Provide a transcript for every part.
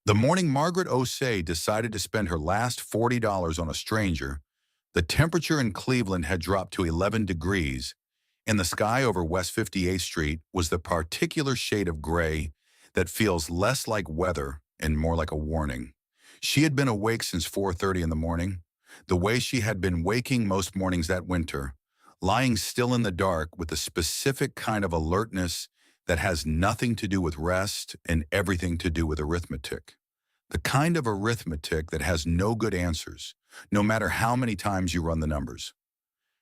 The morning Margaret Osei decided to spend her last $40 on a stranger, the temperature in Cleveland had dropped to 11 degrees, and the sky over West 58th Street was the particular shade of gray that feels less like weather and more like a warning. She had been awake since 4:30 in the morning, the way she had been waking most mornings that winter, lying still in the dark with a specific kind of alertness that has nothing to do with rest and everything to do with arithmetic. The kind of arithmetic that has no good answers, no matter how many times you run the numbers.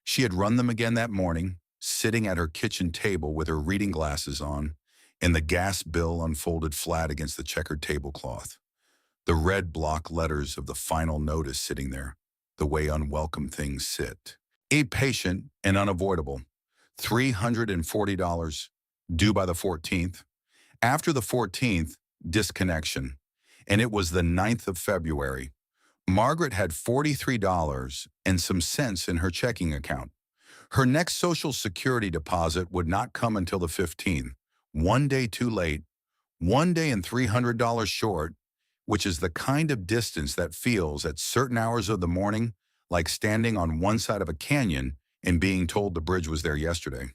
She had run them again that morning, sitting at her kitchen table with her reading glasses on, and the gas bill unfolded flat against the checkered tablecloth. The red block letters of the final notice sitting there, the way unwelcome things sit. A patient and unavoidable. $340, due by the 14th. After the 14th, disconnection. And it was the 9th of February. Margaret had $43 and some cents in her checking account. Her next Social Security deposit would not come until the 15th, one day too late, one day and $300 short, which is the kind of distance that feels at certain hours of the morning like standing on one side of a canyon and being told the bridge was there yesterday.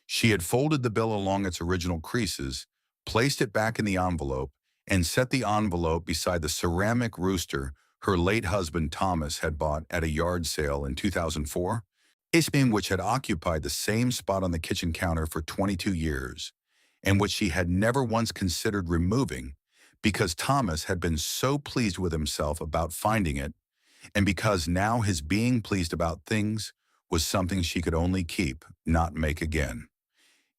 She had folded the bill along its original creases, placed it back in the envelope, and set the envelope beside the ceramic rooster her late husband Thomas had bought at a yard sale in 2004, a spoon which had occupied the same spot on the kitchen counter for 22 years, and which she had never once considered removing because Thomas had been so pleased with himself about finding it, and because now his being pleased about things was something she could only keep, not make again.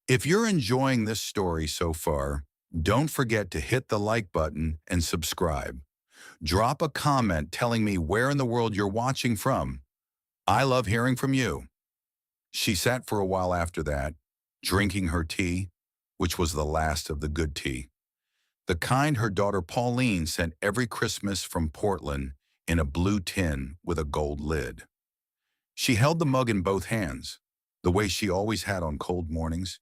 If you're enjoying this story so far, don't forget to hit the like button and subscribe. Drop a comment telling me where in the world you're watching from. I love hearing from you. She sat for a while after that, drinking her tea, which was the last of the good tea. The kind her daughter Pauline sent every Christmas from Portland in a blue tin with a gold lid. She held the mug in both hands, the way she always had on cold mornings,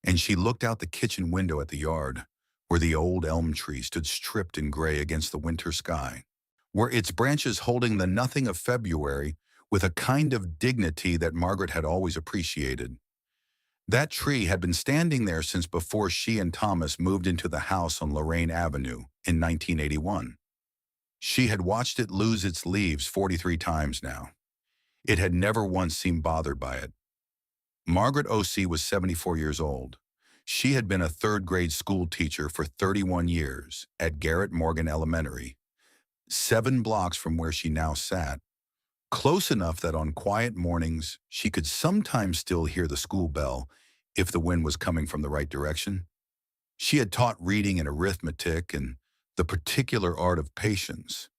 and she looked out the kitchen window at the yard, where the old elm tree stood stripped in gray against the winter sky, where its branches holding the nothing of February with a kind of dignity that Margaret had always appreciated. That tree had been standing there since before she and Thomas moved into the house on Lorraine Avenue in 1981. She had watched it lose its leaves 43 times now. It had never once seemed bothered by it. Margaret Osei was 74 years old. She had been a third-grade school teacher for 31 years at Garrett Morgan Elementary, 7 blocks from where she now sat, close enough that on quiet mornings she could sometimes still hear the school bell if the wind was coming from the right direction. She had taught reading and arithmetic and the particular art of patience,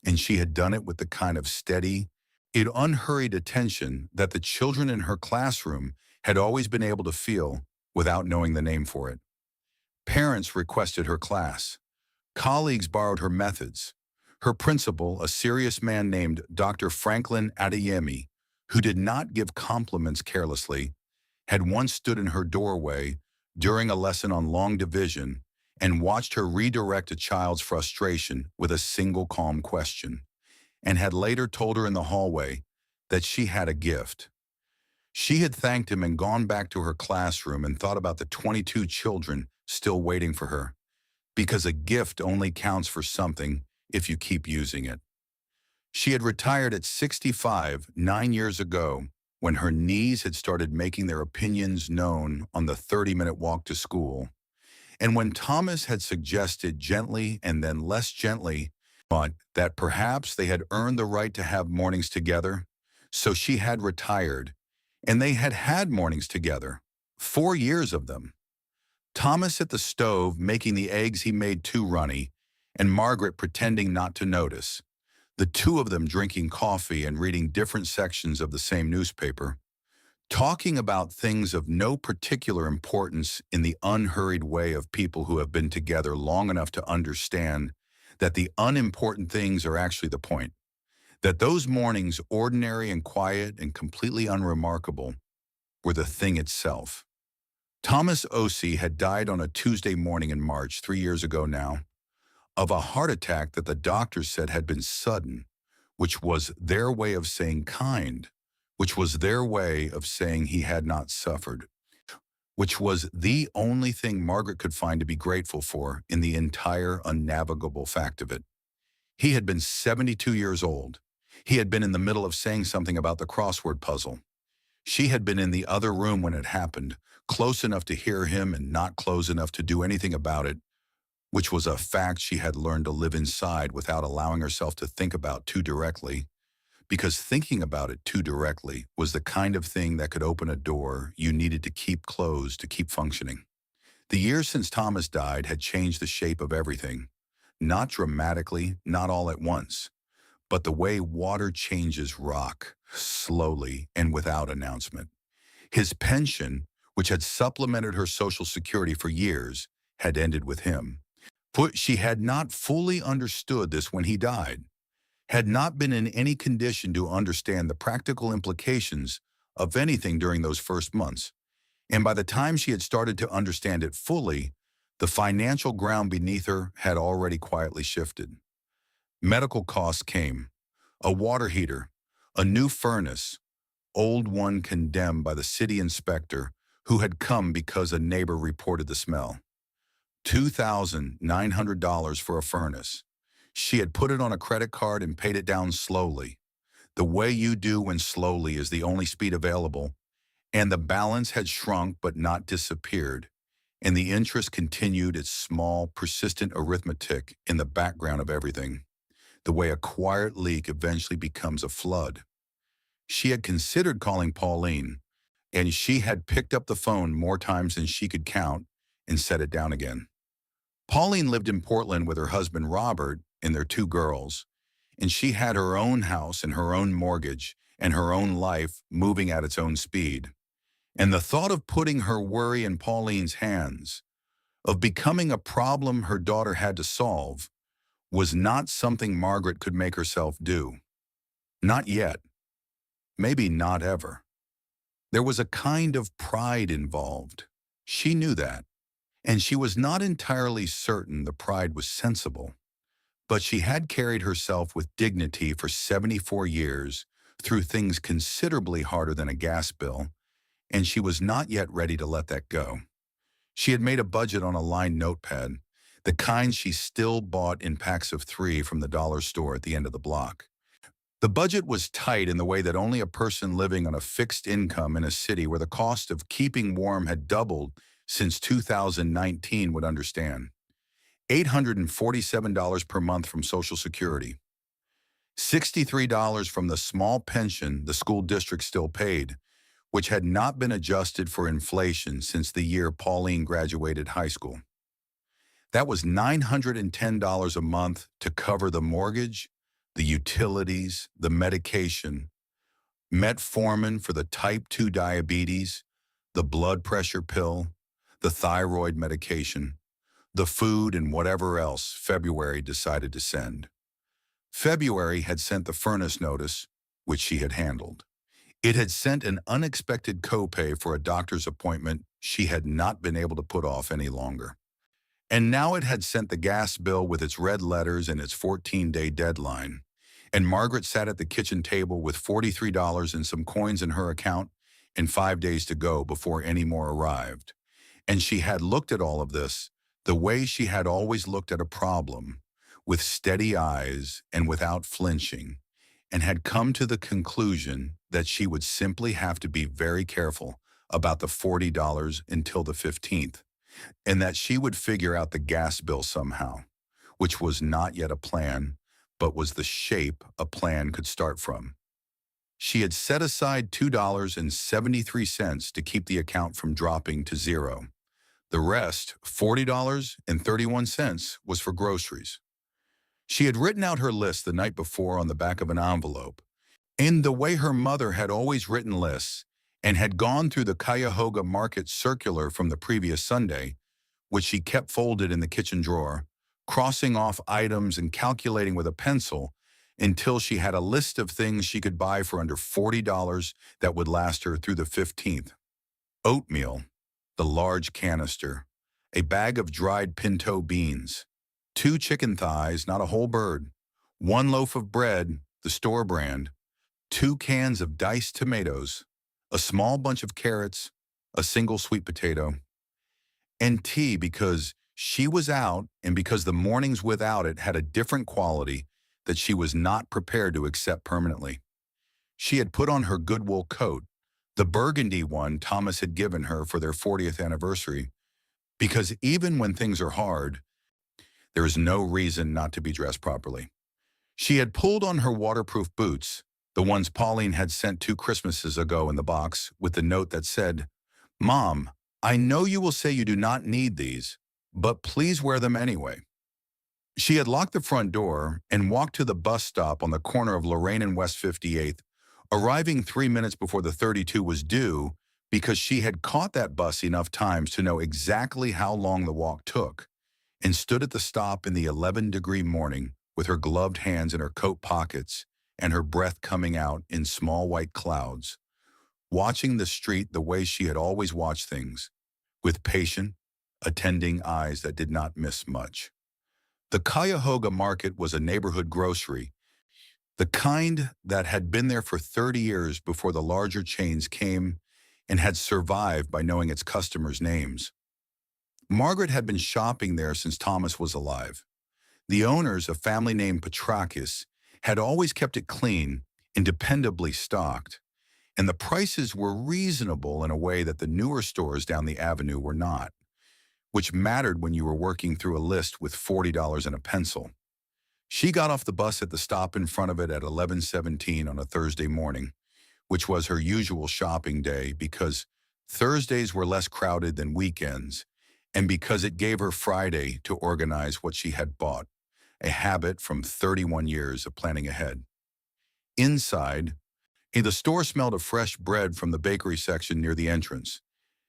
and she had done it with the kind of steady, yet unhurried attention that the children in her classroom had always been able to feel without knowing the name for it. Parents requested her class. Colleagues borrowed her methods. Her principal, a serious man named Dr. Franklin Adeyemi, who did not give compliments carelessly, had once stood in her doorway during a lesson on long division and watched her redirect a child's frustration with a single calm question, and had later told her in the hallway that she had a gift. She had thanked him and gone back to her classroom and thought about the 22 children still waiting for her, because a gift only counts for something if you keep using it. She had retired at 65, 9 years ago, when her knees had started making their opinions known on the 30-minute walk to school, and when Thomas had suggested gently and then less gently, but that perhaps they had earned the right to have mornings together, so she had retired, and they had had mornings together, 4 years of them. Thomas at the stove making the eggs he made too runny, and Margaret pretending not to notice, the two of them drinking coffee and reading different sections of the same newspaper, talking about things of no particular importance in the unhurried way of people who have been together long enough to understand that the unimportant things are actually the point, that those mornings, ordinary and quiet and completely unremarkable, were the thing itself. Thomas Osei had died on a Tuesday morning in March 3 years ago now, of a heart attack that the doctor said had been sudden, which was their way of saying kind, which was their way of saying he had not suffered, which was the only thing Margaret could find to be grateful for in the entire unnavigable fact of it. He had been 72 years old. He had been in the middle of saying something about the crossword puzzle. She had been in the other room when it happened, close enough to hear him and not close enough to do anything about it, which was a fact she had learned to live inside without allowing herself to think about too directly, because thinking about it too directly was the kind of thing that could open a door you needed to keep closed to keep functioning. The years since Thomas died had changed the shape of everything, not dramatically, not all at once, but the way water changes rock, slowly and without announcement. His pension, which had supplemented her Social Security for years, had ended with him. But she had not fully understood this when he died, had not been in any condition to understand the practical implications of anything during those first months. And by the time she had started to understand it fully, the financial ground beneath her had already quietly shifted. Medical costs came, a water heater, a new furnace, old one condemned by the city inspector who had come because a neighbor reported the smell. $2,900 for a furnace. She had put it on a credit card and paid it down slowly, the way you do when slowly is the only speed available, and the balance had shrunk but not disappeared, and the interest continued its small, persistent arithmetic in the background of everything, the way a quiet leak eventually becomes a flood. She had considered calling Pauline, and she had picked up the phone more times than she could count and set it down again. Pauline lived in Portland with her husband Robert and their two girls, and she had her own house and her own mortgage and her own life moving at its own speed. And the thought of putting her worry in Pauline's hands, of becoming a problem her daughter had to solve, was not something Margaret could make herself do. Not yet. Maybe not ever. There was a kind of pride involved. She knew that, and she was not entirely certain the pride was sensible. But she had carried herself with dignity for 74 years through things considerably harder than a gas bill, and she was not yet ready to let that go. She had made a budget on a lined notepad, the kind she still bought in packs of 3 from the dollar store at the end of the block. The budget was tight in the way that only a person living on a fixed income in a city where the cost of keeping warm had doubled since 2019 would understand. $847 per month from Social Security. $63 from the small pension the school district still paid, which had not been adjusted for inflation since the year Pauline graduated high school. That was $910 a month to cover the mortgage, the utilities, the medication, metformin for the type 2 diabetes, the blood pressure pill, the thyroid medication, the food, and whatever else February decided to send. February had sent the furnace notice, which she had handled. It had sent an unexpected copay for a doctor's appointment she had not been able to put off any longer. And now it had sent the gas bill with its red letters and its 14-day deadline. And Margaret sat at the kitchen table with $43 and some coins in her account and 5 days to go before any more arrived. And she had looked at all of this the way she had always looked at a problem, with steady eyes and without flinching, and had come to the conclusion that she would simply have to be very careful about the $40 until the 15th. And that she would figure out the gas bill somehow, which was not yet a plan, but was the shape a plan could start from. She had set aside $2.73 to keep the account from dropping to zero. The rest, $40.31, was for groceries. She had written out her list the night before on the back of an envelope, in the way her mother had always written lists, and had gone through the Cuyahoga Market circular from the previous Sunday, which she kept folded in the kitchen drawer, crossing off items and calculating with a pencil until she had a list of things she could buy for under $40 that would last her through the 15th. Oatmeal, the large canister, a bag of dried pinto beans, 2 chicken thighs, not a whole bird, 1 loaf of bread, the store brand, 2 cans of diced tomatoes, a small bunch of carrots, a single sweet potato, and tea because she was out and because the mornings without it had a different quality that she was not prepared to accept permanently. She had put on her good wool coat, the burgundy one Thomas had given her for their 40th anniversary, because even when things are hard, there is no reason not to be dressed properly. She had pulled on her waterproof boots, the ones Pauline had sent 2 Christmases ago in the box, with the note that said, "Mom, I know you will say you do not need these, but please wear them anyway." She had locked the front door and walked to the bus stop on the corner of Lorraine and West 58th, arriving 3 minutes before the 32 was due because she had caught that bus enough times to know exactly how long the walk took, and stood at the stop in the 11-degree morning with her gloved hands in her coat pockets and her breath coming out in small white clouds, watching the street the way she had always watched things, with patient, attending eyes that did not miss much. The Cuyahoga Market was a neighborhood grocery, the kind that had been there for 30 years before the larger chains came and had survived by knowing its customers' names. Margaret had been shopping there since Thomas was alive. The owners, a family named Petrakis, had always kept it clean and dependably stocked, and the prices were reasonable in a way that the newer stores down the avenue were not, which mattered when you were working through a list with $40 and a pencil. She got off the bus at the stop in front of it at 11:17 on a Thursday morning, which was her usual shopping day because Thursdays were less crowded than weekends, and because it gave her Friday to organize what she had bought, a habit from 31 years of planning ahead. Inside, the store smelled of fresh bread from the bakery section near the entrance,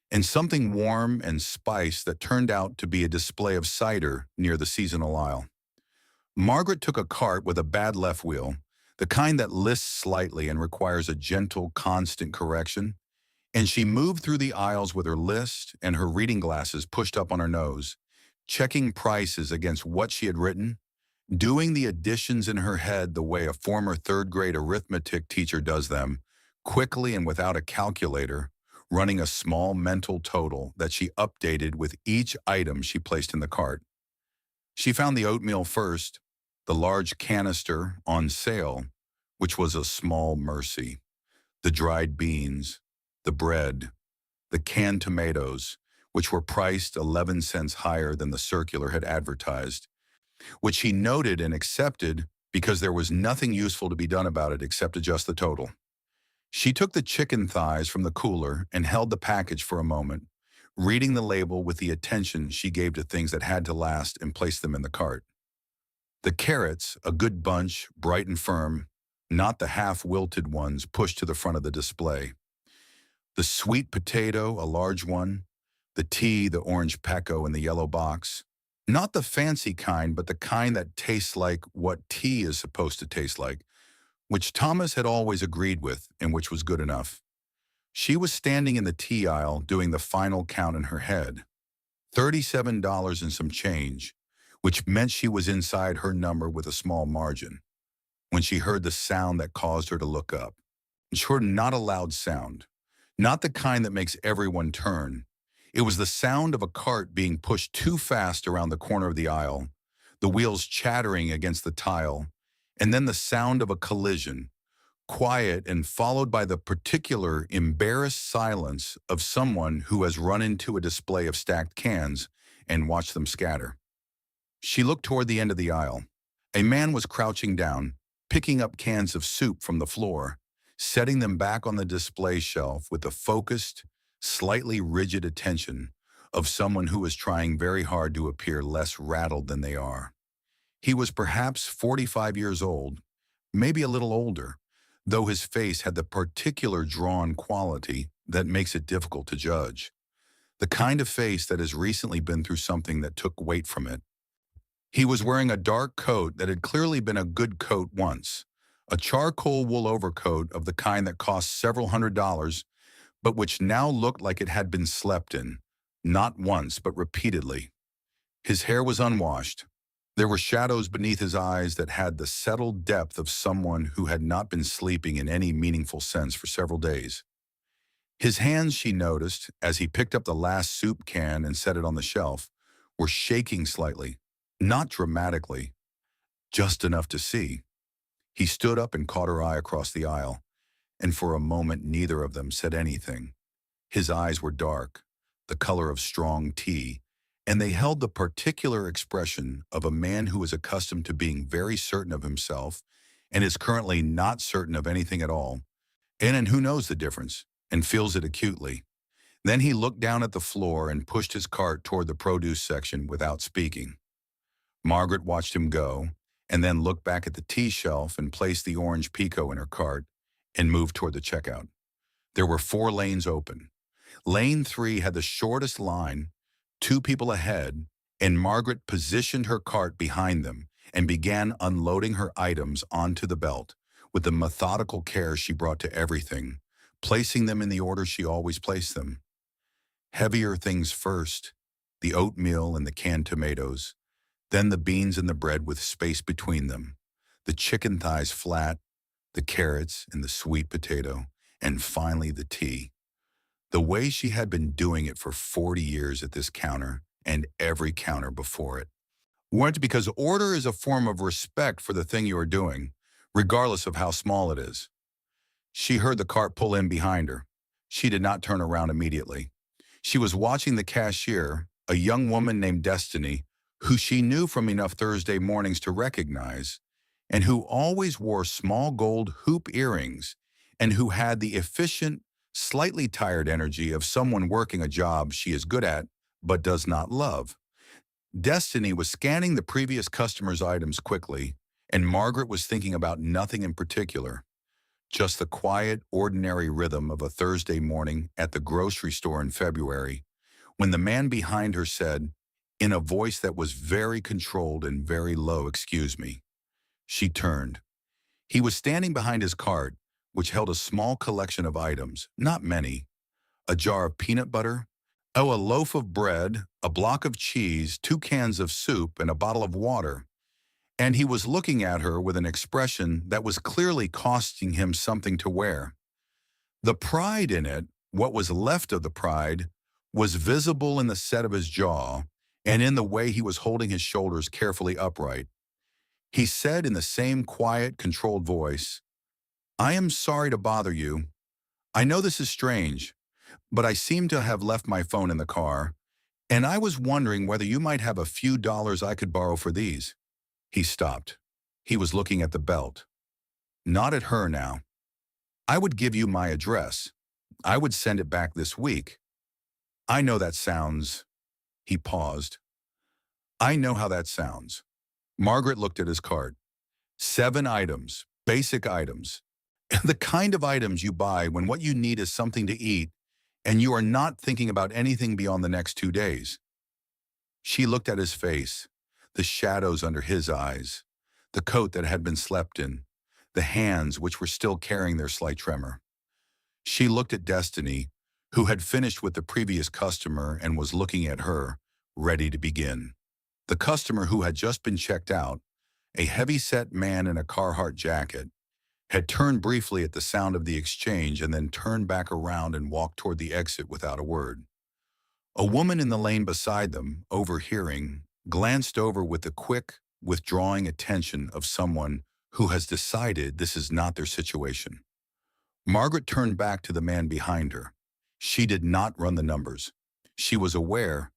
and something warm and spiced that turned out to be a display of cider near the seasonal aisle. Margaret took a cart with a bad left wheel, the kind that lists slightly and requires a gentle, constant correction, and she moved through the aisles with her list and her reading glasses pushed up on her nose, checking prices against what she had written, doing the additions in her head the way a former third-grade arithmetic teacher does them, quickly and without a calculator, running a small mental total that she updated with each item she placed in the cart. She found the oatmeal first, the large canister on sale, which was a small mercy, the dried beans, the bread, the canned tomatoes, which were priced 11 cents higher than the circular had advertised, which he noted and accepted because there was nothing useful to be done about it except adjust the total. She took the chicken thighs from the cooler and held the package for a moment, reading the label with the attention she gave to things that had to last, and placed them in the cart. The carrots, a good bunch, bright and firm, not the half-wilted ones pushed to the front of the display. The sweet potato, a large one. The tea, the orange peco in the yellow box. Not the fancy kind, but the kind that tastes like what tea is supposed to taste like, which Thomas had always agreed with and which was good enough. She was standing in the tea aisle doing the final count in her head. $37 and some change, which meant she was inside her number with a small margin, when she heard the sound that caused her to look up. Sure, not a loud sound, not the kind that makes everyone turn. It was the sound of a cart being pushed too fast around the corner of the aisle, the wheels chattering against the tile, and then the sound of a collision, quiet and followed by the particular embarrassed silence of someone who has run into a display of stacked cans and watched them scatter. She looked toward the end of the aisle. A man was crouching down, picking up cans of soup from the floor, setting them back on the display shelf with the focused, slightly rigid attention of someone who is trying very hard to appear less rattled than they are. He was perhaps 45 years old, maybe a little older, though his face had the particular drawn quality that makes it difficult to judge. The kind of face that has recently been through something that took weight from it. He was wearing a dark coat that had clearly been a good coat once, a charcoal wool overcoat of the kind that cost several $100s, but which now looked like it had been slept in, not once but repeatedly. His hair was unwashed, There were shadows beneath his eyes that had the settled depth of someone who had not been sleeping in any meaningful sense for several days. His hands, she noticed, as he picked up the last soup can and set it on the shelf, were shaking slightly, not dramatically, just enough to see. He stood up and caught her eye across the aisle, and for a moment neither of them said anything. His eyes were dark, the color of strong tea, and they held the particular expression of a man who is accustomed to being very certain of himself and is currently not certain of anything at all, and who knows the difference and feels it acutely. Then he looked down at the floor and pushed his cart toward the produce section without speaking. Margaret watched him go, and then looked back at the tea shelf and placed the orange Pico in her cart and moved toward the checkout. There were 4 lanes open. Lane 3 had the shortest line, 2 people ahead, and Margaret positioned her cart behind them and began unloading her items onto the belt with the methodical care she brought to everything, placing them in the order she always placed them. Heavier things first, the oatmeal and the canned tomatoes, then the beans and the bread with space between them, the chicken thighs flat, the carrots and the sweet potato, and finally the tea. The way she had been doing it for 40 years at this counter and every counter before it. Weren't because order is a form of respect for the thing you are doing, regardless of how small it is. She heard the cart pull in behind her. She did not turn around immediately. She was watching the cashier, a young woman named Destiny, who she knew from enough Thursday mornings to recognize, and who always wore small gold hoop earrings, and who had the efficient, slightly tired energy of someone working a job she is good at but does not love. Destiny was scanning the previous customer's items quickly, and Margaret was thinking about nothing in particular, just the quiet, ordinary rhythm of a Thursday morning at the grocery store in February, when the man behind her said, in a voice that was very controlled and very low, "Excuse me." She turned. He was standing behind his cart, which held a small collection of items, not many, a jar of peanut butter, a loaf of bread, a block of cheese, 2 cans of soup, and a bottle of water. And he was looking at her with an expression that was clearly costing him something to wear. The pride in it, what was left of the pride, was visible in the set of his jaw and in the way he was holding his shoulders carefully upright. He said in the same quiet, controlled voice, "I am sorry to bother you. I know this is strange, but I seem to have left my phone in the car, and I was wondering whether you might have a few dollars I could borrow for these." He stopped. He was looking at the belt. Not at her now. "I would give you my address. I would send it back this week. I know that sounds—" He paused. "I know how that sounds." Margaret looked at his cart. 7 items, basic items. The kind of items you buy when what you need is something to eat and you are not thinking about anything beyond the next 2 days. She looked at his face, the shadows under his eyes, the coat that had been slept in, the hands which were still carrying their slight tremor. She looked at Destiny, who had finished with the previous customer and was looking at her, ready to begin. The customer who had just been checked out, a heavy-set man in a Carhartt jacket, had turned briefly at the sound of the exchange and then turned back around and walked toward the exit without a word. A woman in the lane beside them, overhearing, glanced over with the quick, withdrawing attention of someone who has decided this is not their situation. Margaret turned back to the man behind her. She did not run the numbers. She was aware,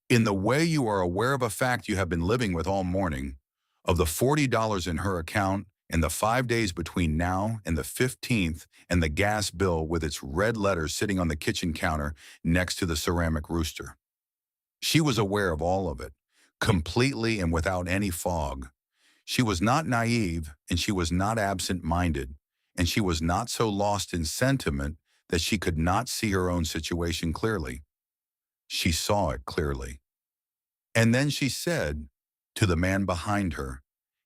in the way you are aware of a fact you have been living with all morning, of the $40 in her account and the 5 days between now and the 15th and the gas bill with its red letters sitting on the kitchen counter next to the ceramic rooster. She was aware of all of it, completely and without any fog. She was not naive, and she was not absent-minded, and she was not so lost in sentiment that she could not see her own situation clearly. She saw it clearly. And then she said to the man behind her,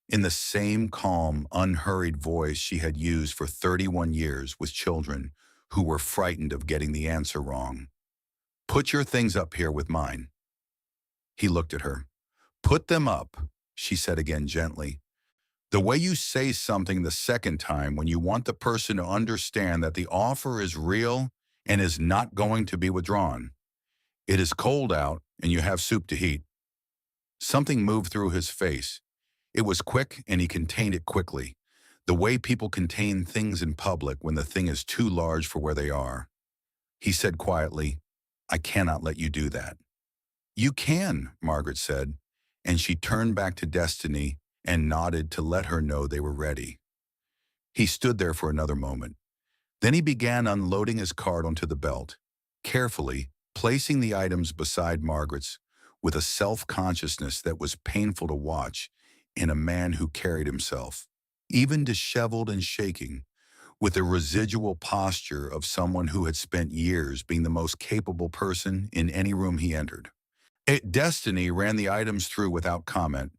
in the same calm, unhurried voice she had used for 31 years with children who were frightened of getting the answer wrong, "Put your things up here with mine." He looked at her. "Put them up. she said again gently. The way you say something the second time when you want the person to understand that the offer is real and is not going to be withdrawn. It is cold out and you have soup to heat. Something moved through his face. It was quick and he contained it quickly. The way people contain things in public when the thing is too large for where they are. He said quietly, I cannot let you do that. You can, Margaret said, and she turned back to Destiny and nodded to let her know they were ready. He stood there for another moment. Then he began unloading his cart onto the belt, carefully placing the items beside Margaret's with a self-consciousness that was painful to watch in a man who carried himself, even disheveled and shaking, with a residual posture of someone who had spent years being the most capable person in any room he entered. Destiny ran the items through without comment.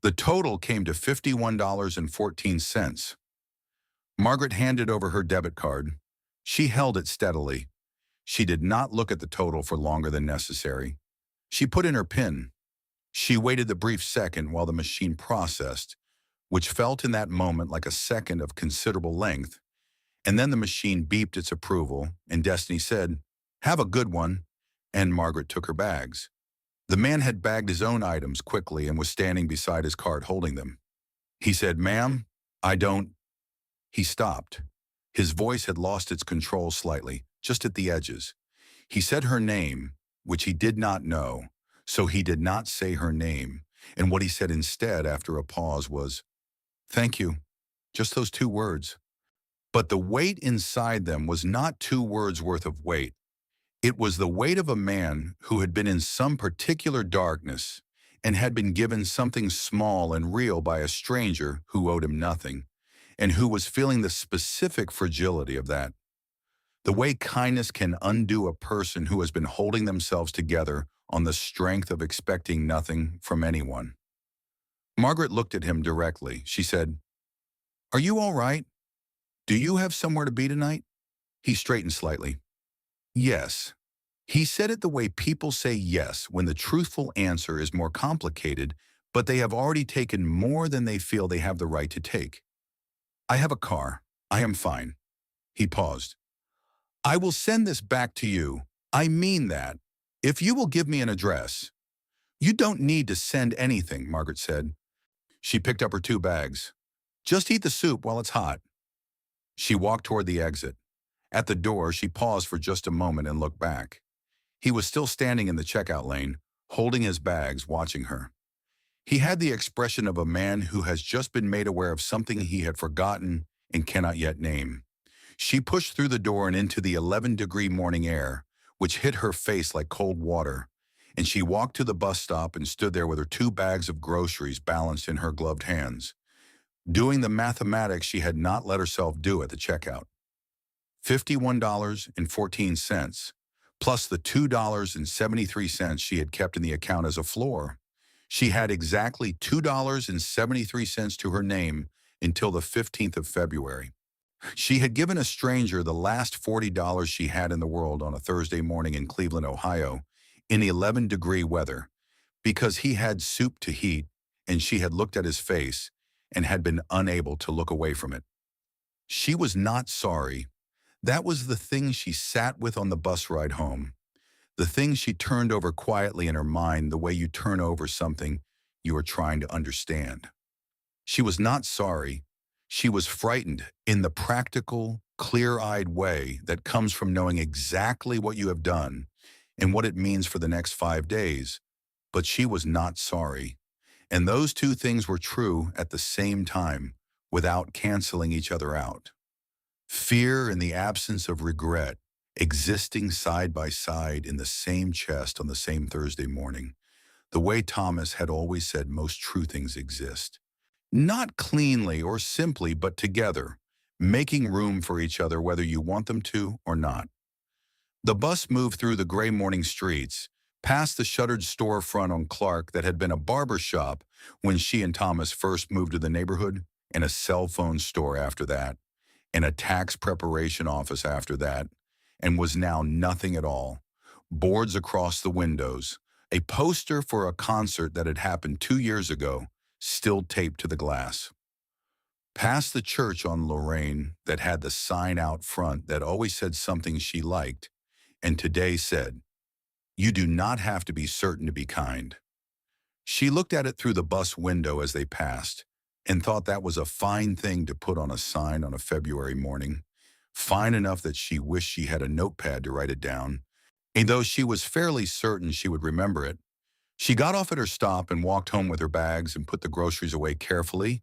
The total came to $51.14. Margaret handed over her debit card. She held it steadily. She did not look at the total for longer than necessary. She put in her PIN. She waited the brief second while the machine processed, which felt in that moment like a second of considerable length, and then the machine beeped its approval, and Destiny said, "Have a good one," and Margaret took her bags. The man had bagged his own items quickly and was standing beside his cart holding them. He said, "Ma'am, I don't—" He stopped. His voice had lost its control slightly, just at the edges. He said her name, which he did not know, so he did not say her name, and what he said instead after a pause was, "Thank you." Just those two words. But the weight inside them was not two words worth of weight. It was the weight of a man who had been in some particular darkness and had been given something small and real by a stranger who owed him nothing, and who was feeling the specific fragility of that. The way kindness can undo a person who has been holding themselves together on the strength of expecting nothing from anyone. Margaret looked at him directly. She said, "Are you all right? Do you have somewhere to be tonight?" He straightened slightly. "Yes." He said it the way people say yes when the truthful answer is more complicated, but they have already taken more than they feel they have the right to take. "I have a car. I am fine." He paused. "I will send this back to you. I mean that. If you will give me an address." "You don't need to send anything," Margaret said. She picked up her two bags. "Just eat the soup while it's hot." She walked toward the exit. At the door, she paused for just a moment and looked back. He was still standing in the checkout lane, holding his bags, watching her. He had the expression of a man who has just been made aware of something he had forgotten and cannot yet name. She pushed through the door and into the 11-degree morning air, which hit her face like cold water, and she walked to the bus stop and stood there with her two bags of groceries balanced in her gloved hands, doing the mathematics she had not let herself do at the checkout. $51.14, plus the $2.73 she had kept in the account as a floor. She had exactly $2.73 to her name until the 15th of February. She had given a stranger the last $40 she had in the world on a Thursday morning in Cleveland, Ohio, in 11-degree weather, because he had soup to heat, and she had looked at his face and had been unable to look away from it. She was not sorry. That was the thing she sat with on the bus ride home, the thing she turned over quietly in her mind the way you turn over something you are trying to understand. She was not sorry. She was frightened in the practical, clear-eyed way that comes from knowing exactly what you have done and what it means for the next 5 days. But she was not sorry. And those two things were true at the same time, without canceling each other out. Fear and the absence of regret, existing side by side in the same chest on the same Thursday morning, the way Thomas had always said most true things exist. Not cleanly or simply, but together, making room for each other whether you want them to or not. The bus moved through the gray morning streets, past the shuttered storefront on Clark that had been a barber shop when she and Thomas first moved to the neighborhood, and a cell phone store after that, and a tax preparation office after that, and was now nothing at all. Boards across the windows, a poster for a concert that had happened 2 years ago, still taped to the glass. Past the church on Lorraine that had the sign out front that always said something she liked, and today said, "You do not have to be certain to be kind." She looked at it through the bus window as they passed and thought that was a fine thing to put on a sign on a February morning, fine enough that she wished she had a notepad to write it down, and though she was fairly certain she would remember it. She got off at her stop and walked home with her bags and put the groceries away carefully,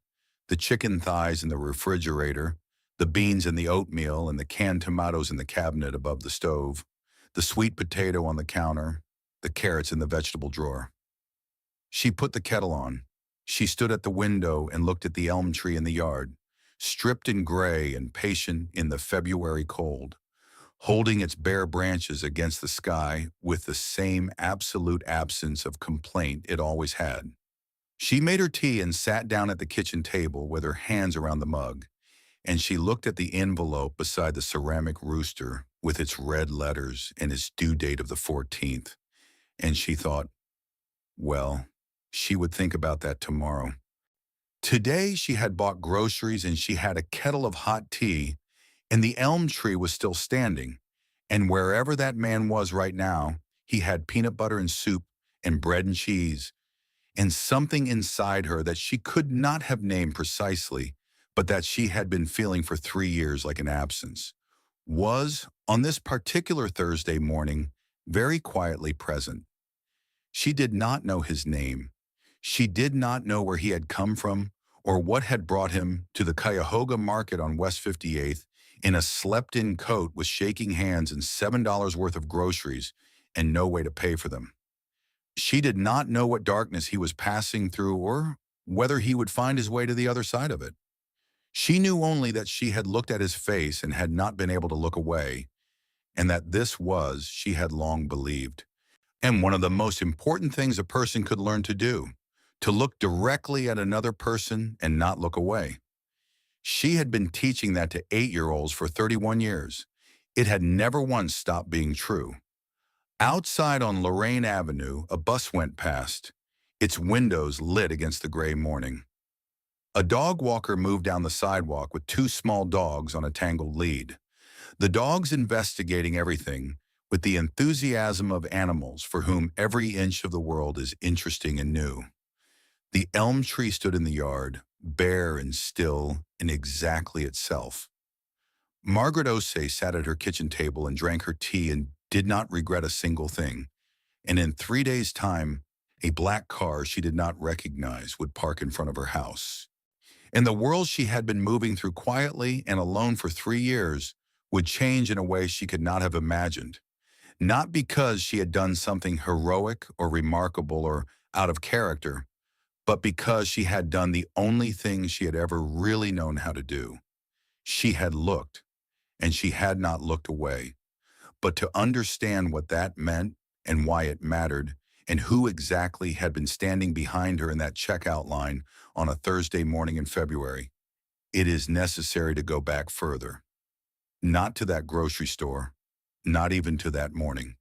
the chicken thighs in the refrigerator, the beans and the oatmeal and the canned tomatoes in the cabinet above the stove, the sweet potato on the counter, the carrots in the vegetable drawer. She put the kettle on. She stood at the window and looked at the elm tree in the yard, stripped in gray and patient in the February cold, holding its bare branches against the sky with the same absolute absence of complaint it always had. She made her tea and sat down at the kitchen table with her hands around the mug, and she looked at the envelope beside the ceramic rooster with its red letters and its due date of the 14th, and she thought, well, she would think about that tomorrow. Today she had bought groceries and she had a kettle of hot tea, and the elm tree was still standing, and wherever that man was right now, he had peanut butter and soup and bread and cheese, and something inside her that she could not have named precisely, but that she had been feeling for 3 years like an absence, was, on this particular Thursday morning, very quietly present. She did not know his name. She did not know where he had come from or what had brought him to the Cuyahoga Market on West 58th in a slept-in coat with shaking hands and $7 worth of groceries and no way to pay for them. She did not know what darkness he was passing through or whether he would find his way to the other side of it. She knew only that she had looked at his face and had not been able to look away, and that this was, she had long believed, and one of the most important things a person could learn to do, to look directly at another person and not look away. She had been teaching that to 8-year-olds for 31 years. It had never once stopped being true. Outside on Lorraine Avenue, a bus went past, its windows lit against the gray morning. A dog walker moved down the sidewalk with 2 small dogs on a tangled lead. The dogs investigating everything with the enthusiasm of animals for whom every inch of the world is interesting and new. The elm tree stood in the yard, bare and still and exactly itself. Margaret Osei sat at her kitchen table and drank her tea and did not regret a single thing. And in 3 days' time, a black car she did not recognize would park in front of her house. And the world she had been moving through quietly and alone for 3 years would change in a way she could not have imagined. Not because she had done something heroic or remarkable or out of character, but because she had done the only thing she had ever really known how to do. She had looked, and she had not looked away. But to understand what that meant and why it mattered, and who exactly had been standing behind her in that checkout line on a Thursday morning in February, it is necessary to go back further. Not to that grocery store, not even to that morning,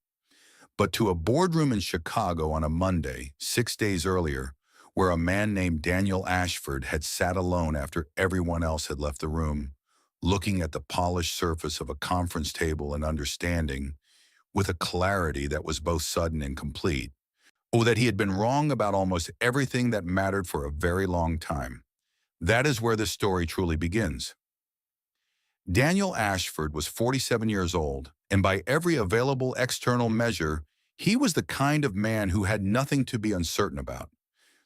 but to a boardroom in Chicago on a Monday, 6 days earlier, where a man named Daniel Ashford had sat alone after everyone else had left the room, looking at the polished surface of a conference table and understanding, with a clarity that was both sudden and complete, that he had been wrong about almost everything that mattered for a very long time. That is where this story truly begins. Daniel Ashford was 47 years old, and by every available external measure, he was the kind of man who had nothing to be uncertain about.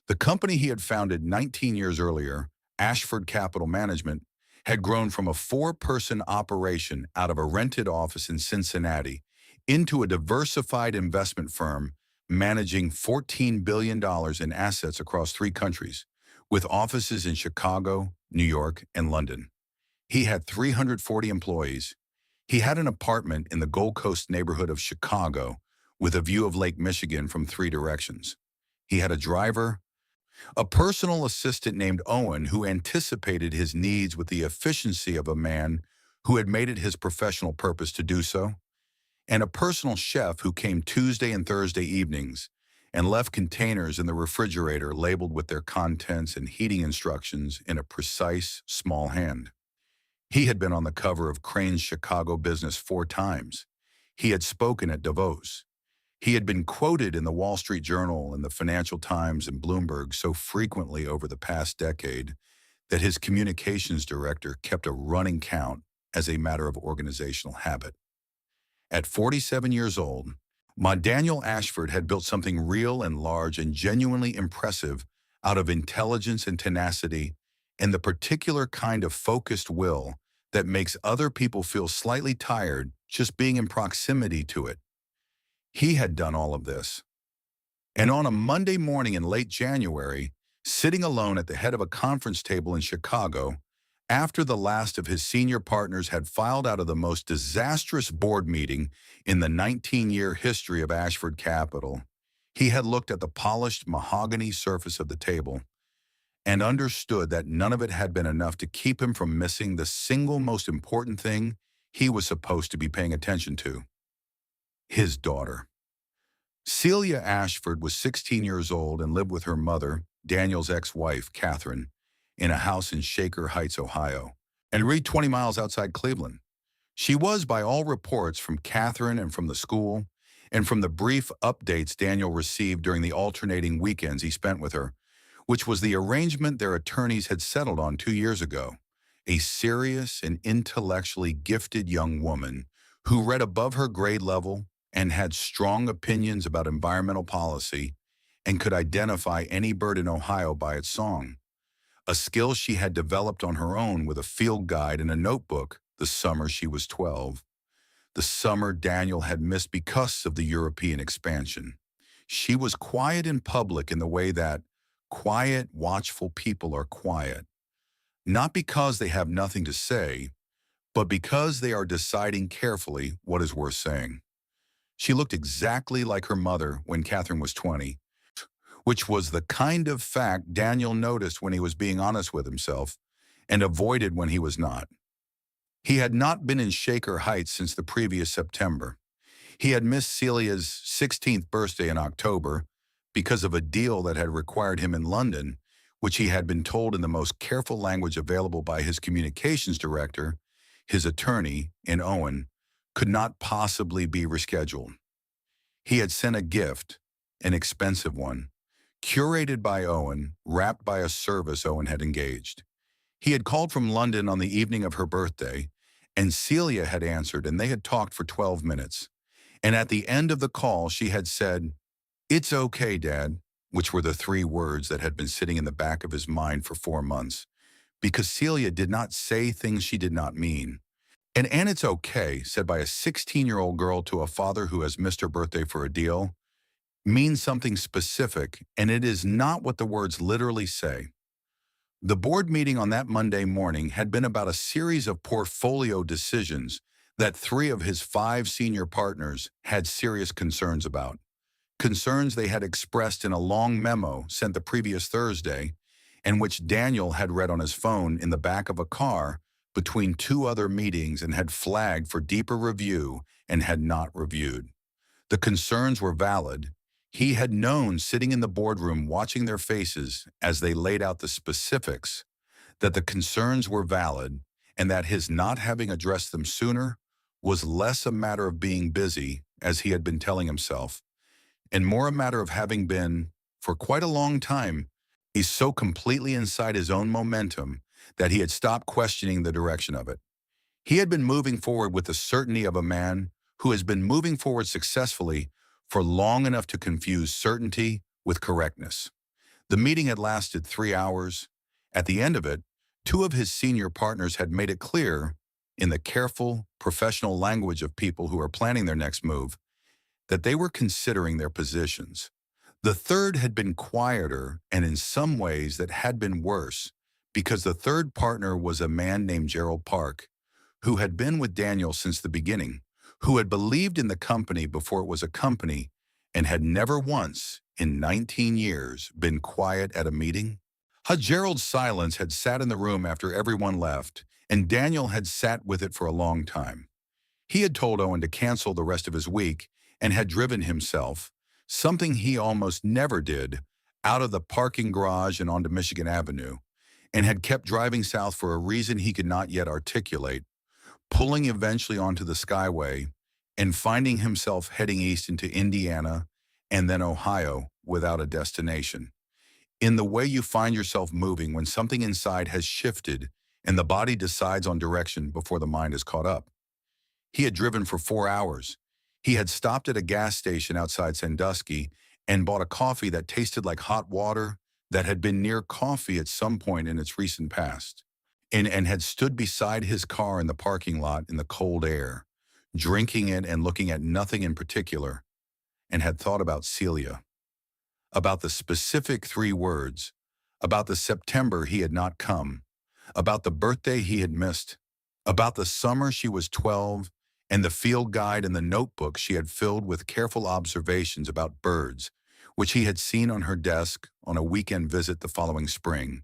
The company he had founded 19 years earlier, Ashford Capital Management, had grown from a 4-person operation out of a rented office in Cincinnati into a diversified investment firm managing $14 billion in assets across 3 countries, with offices in Chicago, New York, and London. He had 340 employees. He had an apartment in the Gold Coast neighborhood of Chicago with a view of Lake Michigan from 3 directions. He had a driver, a personal assistant named Owen who anticipated his needs with the efficiency of a man who had made it his professional purpose to do so, and a personal chef who came Tuesday and Thursday evenings and left containers in the refrigerator labeled with their contents and heating instructions in a precise, small hand. He had been on the cover of Crane's Chicago Business 4 times. He had spoken at Davos. He had been quoted in the Wall Street Journal and the Financial Times and Bloomberg so frequently over the past decade that his communications director kept a running count as a matter of organizational habit. At 47 years old, Daniel Ashford had built something real and large and genuinely impressive out of intelligence and tenacity and the particular kind of focused will that makes other people feel slightly tired just being in proximity to it. He had done all of this. And on a Monday morning in late January, sitting alone at the head of a conference table in Chicago, after the last of his senior partners had filed out of the most disastrous board meeting in the 19-year history of Ashford Capital, he had looked at the polished mahogany surface of the table and understood that none of it had been enough to keep him from missing the single most important thing he was supposed to be paying attention to: his daughter. Celia Ashford was 16 years old and lived with her mother, Daniel's ex-wife, Catherine, in a house in Shaker Heights, Ohio, and 20 miles outside Cleveland. She was, by all reports from Catherine and from the school, and from the brief updates Daniel received during the alternating weekends he spent with her, which was the arrangement their attorneys had settled on 2 years ago, a serious and intellectually gifted young woman who read above her grade level and had strong opinions about environmental policy and could identify any bird in Ohio by its song, a skill she had developed on her own with a field guide and a notebook the summer she was 12, the summer Daniel had missed because of the European expansion. She was quiet in public in the way that quiet, watchful people are quiet, not because they have nothing to say, but because they are deciding carefully what is worth saying. She looked exactly like her mother when Catherine was 20, which was the kind of fact Daniel noticed when he was being honest with himself and avoided when he was not. He had not been in Shaker Heights since the previous September. He had missed Celia's 16th birthday in October because of a deal that had required him in London, which he had been told in the most careful language available by his communications director, his attorney, in Owen, could not possibly be rescheduled. He had sent a gift, an expensive one, curated by Owen, wrapped by a service Owen had engaged. He had called from London on the evening of her birthday, and Celia had answered, and they had talked for 12 minutes. And at the end of the call, she had said, "It's okay, Dad," which were the 3 words that had been sitting in the back of his mind for 4 months, because Celia did not say things she did not mean. And it's okay, said by a 16-year-old girl to a father who has missed her birthday for a deal, means something specific, and it is not what the words literally say. The board meeting on that Monday morning had been about a series of portfolio decisions that 3 of his 5 senior partners had serious concerns about. Concerns they had expressed in a long memo sent the previous Thursday, and which Daniel had read on his phone in the back of a car between 2 other meetings and had flagged for deeper review and had not reviewed. The concerns were valid. He had known, sitting in the boardroom watching their faces as they laid out the specifics, that the concerns were valid and that his not having addressed them sooner was less a matter of being busy, as he had been telling himself, and more a matter of having been, for quite a long time, he's so completely inside his own momentum that he had stopped questioning the direction of it. He had been moving forward with the certainty of a man who has been moving forward successfully for long enough to confuse certainty with correctness. The meeting had lasted 3 hours. At the end of it, 2 of his senior partners had made it clear, in the careful, professional language of people who are planning their next move, that they were considering their positions. The third had been quieter and in some ways that had been worse, because the third partner was a man named Gerald Park, who had been with Daniel since the beginning, who had believed in the company before it was a company, and had never once, in 19 years, been quiet at a meeting. Gerald's silence had sat in the room after everyone left, and Daniel had sat with it for a long time. He had told Owen to cancel the rest of his week and had driven himself, something he almost never did, out of the parking garage and onto Michigan Avenue, and had kept driving south for a reason he could not yet articulate, pulling eventually onto the Skyway and finding himself heading east into Indiana and then Ohio without a destination. In the way you find yourself moving when something inside has shifted and the body decides on direction before the mind is caught up. He had driven for 4 hours. He had stopped at a gas station outside Sandusky and bought a coffee that tasted like hot water that had been near coffee at some point in its recent past, and had stood beside his car in the parking lot in the cold air, drinking it and looking at nothing in particular, and had thought about Celia, about the specific 3 words, about the September he had not come, about the birthday he had missed, about the summer she was 12, and the field guide and the notebook she had filled with careful observations about birds, which he had seen on her desk on a weekend visit the following spring,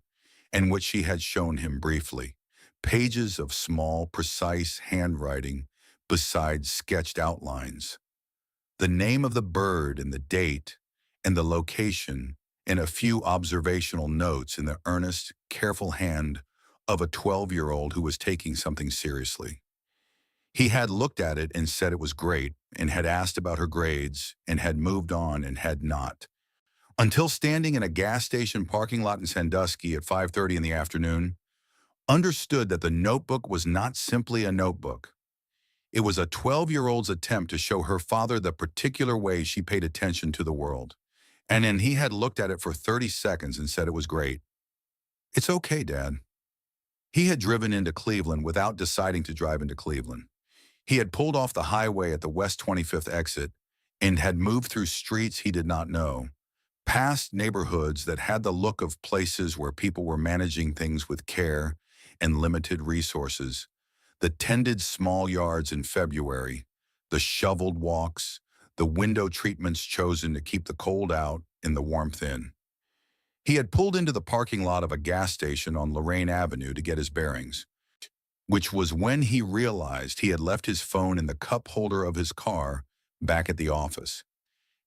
and which she had shown him briefly. Pages of small, precise handwriting beside sketched outlines. The name of the bird and the date and the location and a few observational notes in the earnest, careful hand of a 12-year-old who was taking something seriously. He had looked at it and said it was great and had asked about her grades and had moved on and had not. Until standing in a gas station parking lot in Sandusky at 5:30 in the afternoon, understood that the notebook was not simply a notebook. It was a 12-year-old's attempt to show her father the particular way she paid attention to the world. And then he had looked at it for 30 seconds and said it was great. "It's okay, Dad." He had driven into Cleveland without deciding to drive into Cleveland. He had pulled off the highway at the West 25th exit and had moved through streets he did not know, past neighborhoods that had the look of places where people were managing things with care and limited resources, the tended small yards in February, the shoveled walks, the window treatments chosen to keep the cold out and the warmth in. He had pulled into the parking lot of a gas station on Lorraine Avenue to get his bearings, which was when he realized he had left his phone in the cup holder of his car back at the office.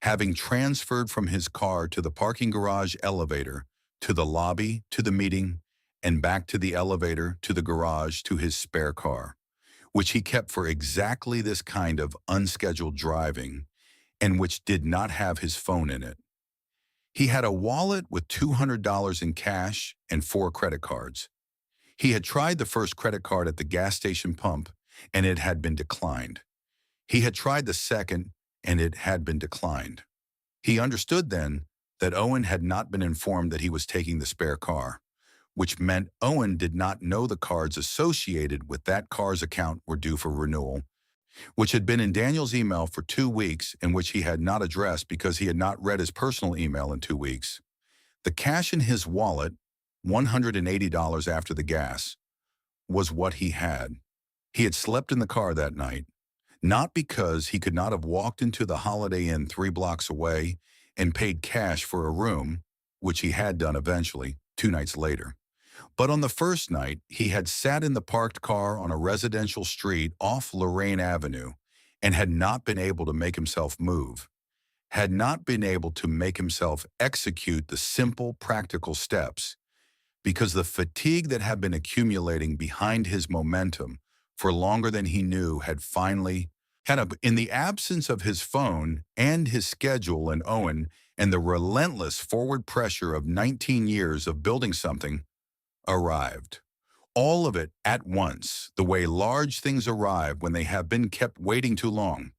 Having transferred from his car to the parking garage elevator, to the lobby, to the meeting, and back to the elevator, to the garage, to his spare car, which he kept for exactly this kind of unscheduled driving, and which did not have his phone in it. He had a wallet with $200 in cash and 4 credit cards. He had tried the first credit card at the gas station pump, and it had been declined. He had tried the second, and it had been declined. He understood then that Owen had not been informed that he was taking the spare car, which meant Owen did not know the cards associated with that car's account were due for renewal, which had been in Daniel's email for 2 weeks and which he had not addressed because he had not read his personal email in 2 weeks. The cash in his wallet, $180 after the gas, was what he had. He had slept in the car that night, not because he could not have walked into the Holiday Inn 3 blocks away and paid cash for a room, which he had done eventually, 2 nights later. But on the first night, he had sat in the parked car on a residential street off Lorraine Avenue and had not been able to make himself move, had not been able to make himself execute the simple, practical steps, because the fatigue that had been accumulating behind his momentum for longer than he knew had finally, in the absence of his phone and his schedule and Owen and the relentless forward pressure of 19 years of building something, arrived. All of it at once, the way large things arrive when they have been kept waiting too long.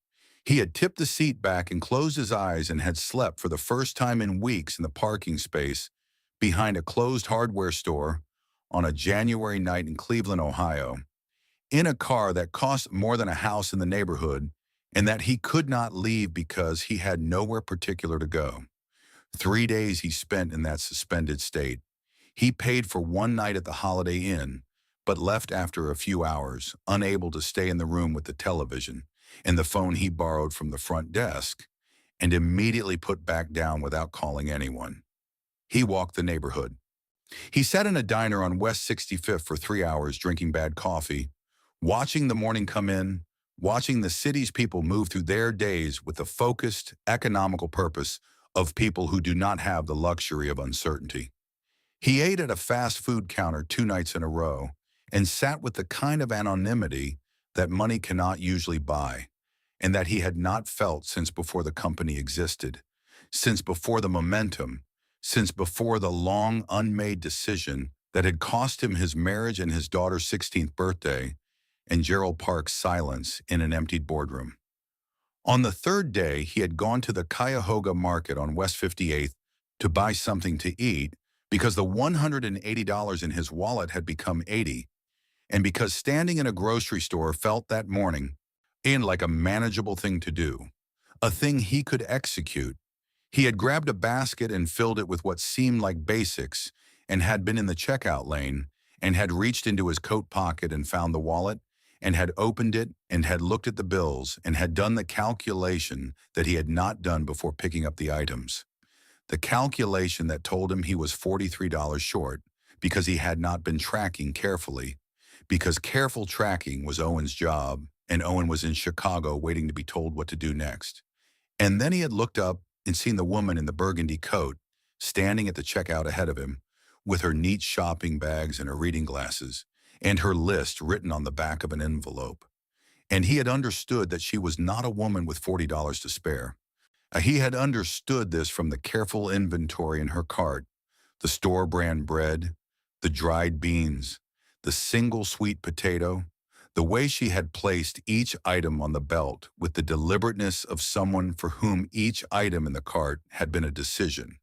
He had tipped the seat back and closed his eyes and had slept for the first time in weeks in the parking space behind a closed hardware store on a January night in Cleveland, Ohio, in a car that cost more than a house in the neighborhood and that he could not leave because he had nowhere particular to go. 3 days he spent in that suspended state. He paid for 1 night at the Holiday Inn, but left after a few hours, unable to stay in the room with the television and the phone he borrowed from the front desk, and immediately put back down without calling anyone. He walked the neighborhood. He sat in a diner on West 65th for 3 hours drinking bad coffee, watching the morning come in, watching the city's people move through their days with the focused, economical purpose of people who do not have the luxury of uncertainty. He ate at a fast food counter 2 nights in a row and sat with the kind of anonymity that money cannot usually buy, and that he had not felt since before the company existed, since before the momentum, since before the long unmade decision that had cost him his marriage and his daughter's 16th birthday, and Gerald Park's silence in an emptied boardroom. On the third day, he had gone to the Cuyahoga Market on West 58th to buy something to eat because the $180 in his wallet had become 80, and because standing in a grocery store felt that morning in like a manageable thing to do, a thing he could execute. He had grabbed a basket and filled it with what seemed like basics and had been in the checkout lane and had reached into his coat pocket and found the wallet and had opened it and had looked at the bills and had done the calculation that he had not done before picking up the items. The calculation that told him he was $43 short because he had not been tracking carefully, because careful tracking was Owen's job and Owen was in Chicago waiting to be told what to do next. And then he had looked up and seen the woman in the burgundy coat standing at the checkout ahead of him with her neat shopping bags and her reading glasses and her list written on the back of an envelope. And he had understood that she was not a woman with $40 to spare. He had understood this from the careful inventory in her cart, the store brand bread, the dried beans, the single sweet potato, the way she had placed each item on the belt with the deliberateness of someone for whom each item in the cart had been a decision.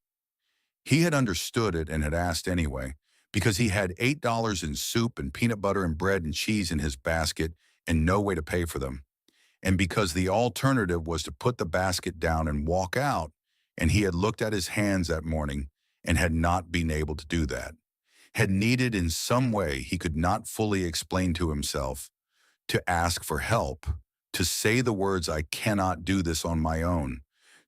He had understood it and had asked anyway, because he had $8 in soup and peanut butter and bread and cheese in his basket and no way to pay for them, and because the alternative was to put the basket down and walk out, and he had looked at his hands that morning and had not been able to do that, had needed in some way he could not fully explain to himself, to ask for help, to say the words, "I cannot do this on my own,"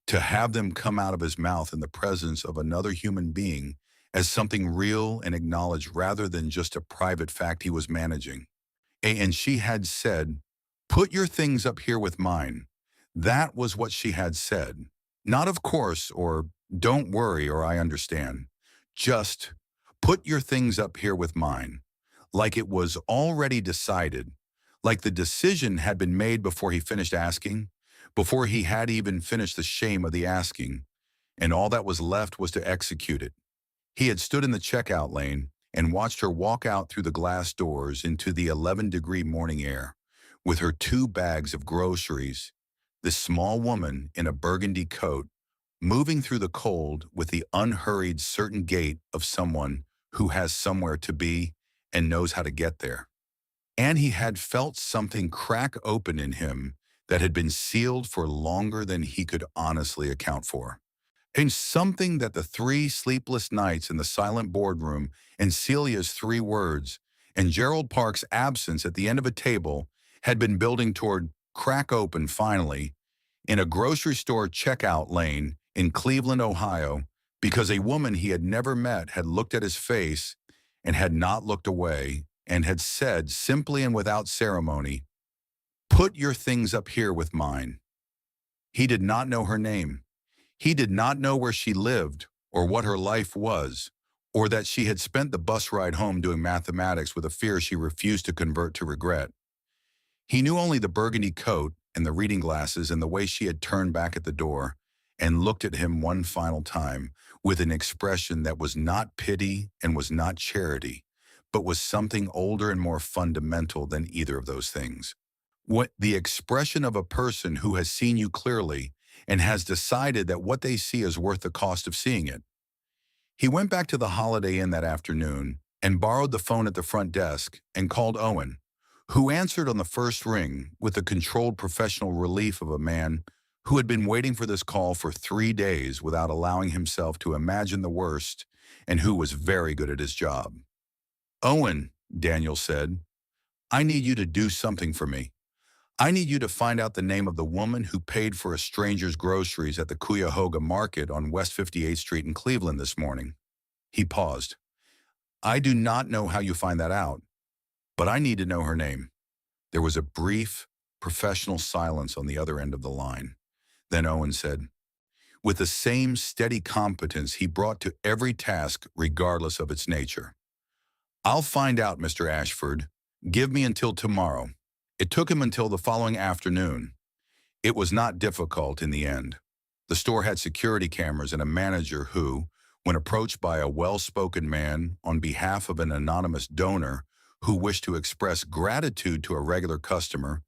to have them come out of his mouth in the presence of another human being as something real and acknowledged rather than just a private fact he was managing. And she had said, "Put your things up here with mine." That was what she had said. Not "of course" or "don't worry" or "I understand." Just, "Put your things up here with mine." Like it was already decided. Like the decision had been made before he finished asking, before he had even finished the shame of the asking, and all that was left was to execute it. He had stood in the checkout lane and watched her walk out through the glass doors into the 11-degree morning air with her 2 bags of groceries, this small woman in a burgundy coat, moving through the cold with the unhurried, certain gait of someone who has somewhere to be and knows how to get there. And he had felt something crack open in him that had been sealed for longer than he could honestly account for. And something that the 3 sleepless nights in the silent boardroom and Celia's 3 words and Gerald Park's absence at the end of a table had been building toward crack open finally in a grocery store checkout lane in Cleveland, Ohio, because a woman he had never met had looked at his face and had not looked away and had said simply and without ceremony, "Put your things up here with mine." He did not know her name. He did not know where she lived or what her life was, or that she had spent the bus ride home doing mathematics with a fear she refused to convert to regret. He knew only the burgundy coat and the reading glasses and the way she had turned back at the door and looked at him one final time with an expression that was not pity and was not charity, but was something older and more fundamental than either of those things. What the expression of a person who has seen you clearly and has decided that what they see is worth the cost of seeing it. He went back to the Holiday Inn that afternoon and borrowed the phone at the front desk and called Owen, who answered on the first ring with the controlled professional relief of a man who had been waiting for this call for 3 days without allowing himself to imagine the worst and who was very good at his job. "Owen," Daniel said, "I need you to do something for me. I need you to find out the name of the woman who paid for a stranger's groceries at the Cuyahoga Market on West 58th Street in Cleveland this morning." He paused. "I do not know how you find that out, but I need to know her name." There was a brief, professional silence on the other end of the line. Then Owen said, with the same steady competence he brought to every task regardless of its nature, I'll find out, Mr. Ashford. Give me until tomorrow. It took him until the following afternoon. It was not difficult in the end. The store had security cameras and a manager who, when approached by a well-spoken man on behalf of an anonymous donor who wished to express gratitude to a regular customer,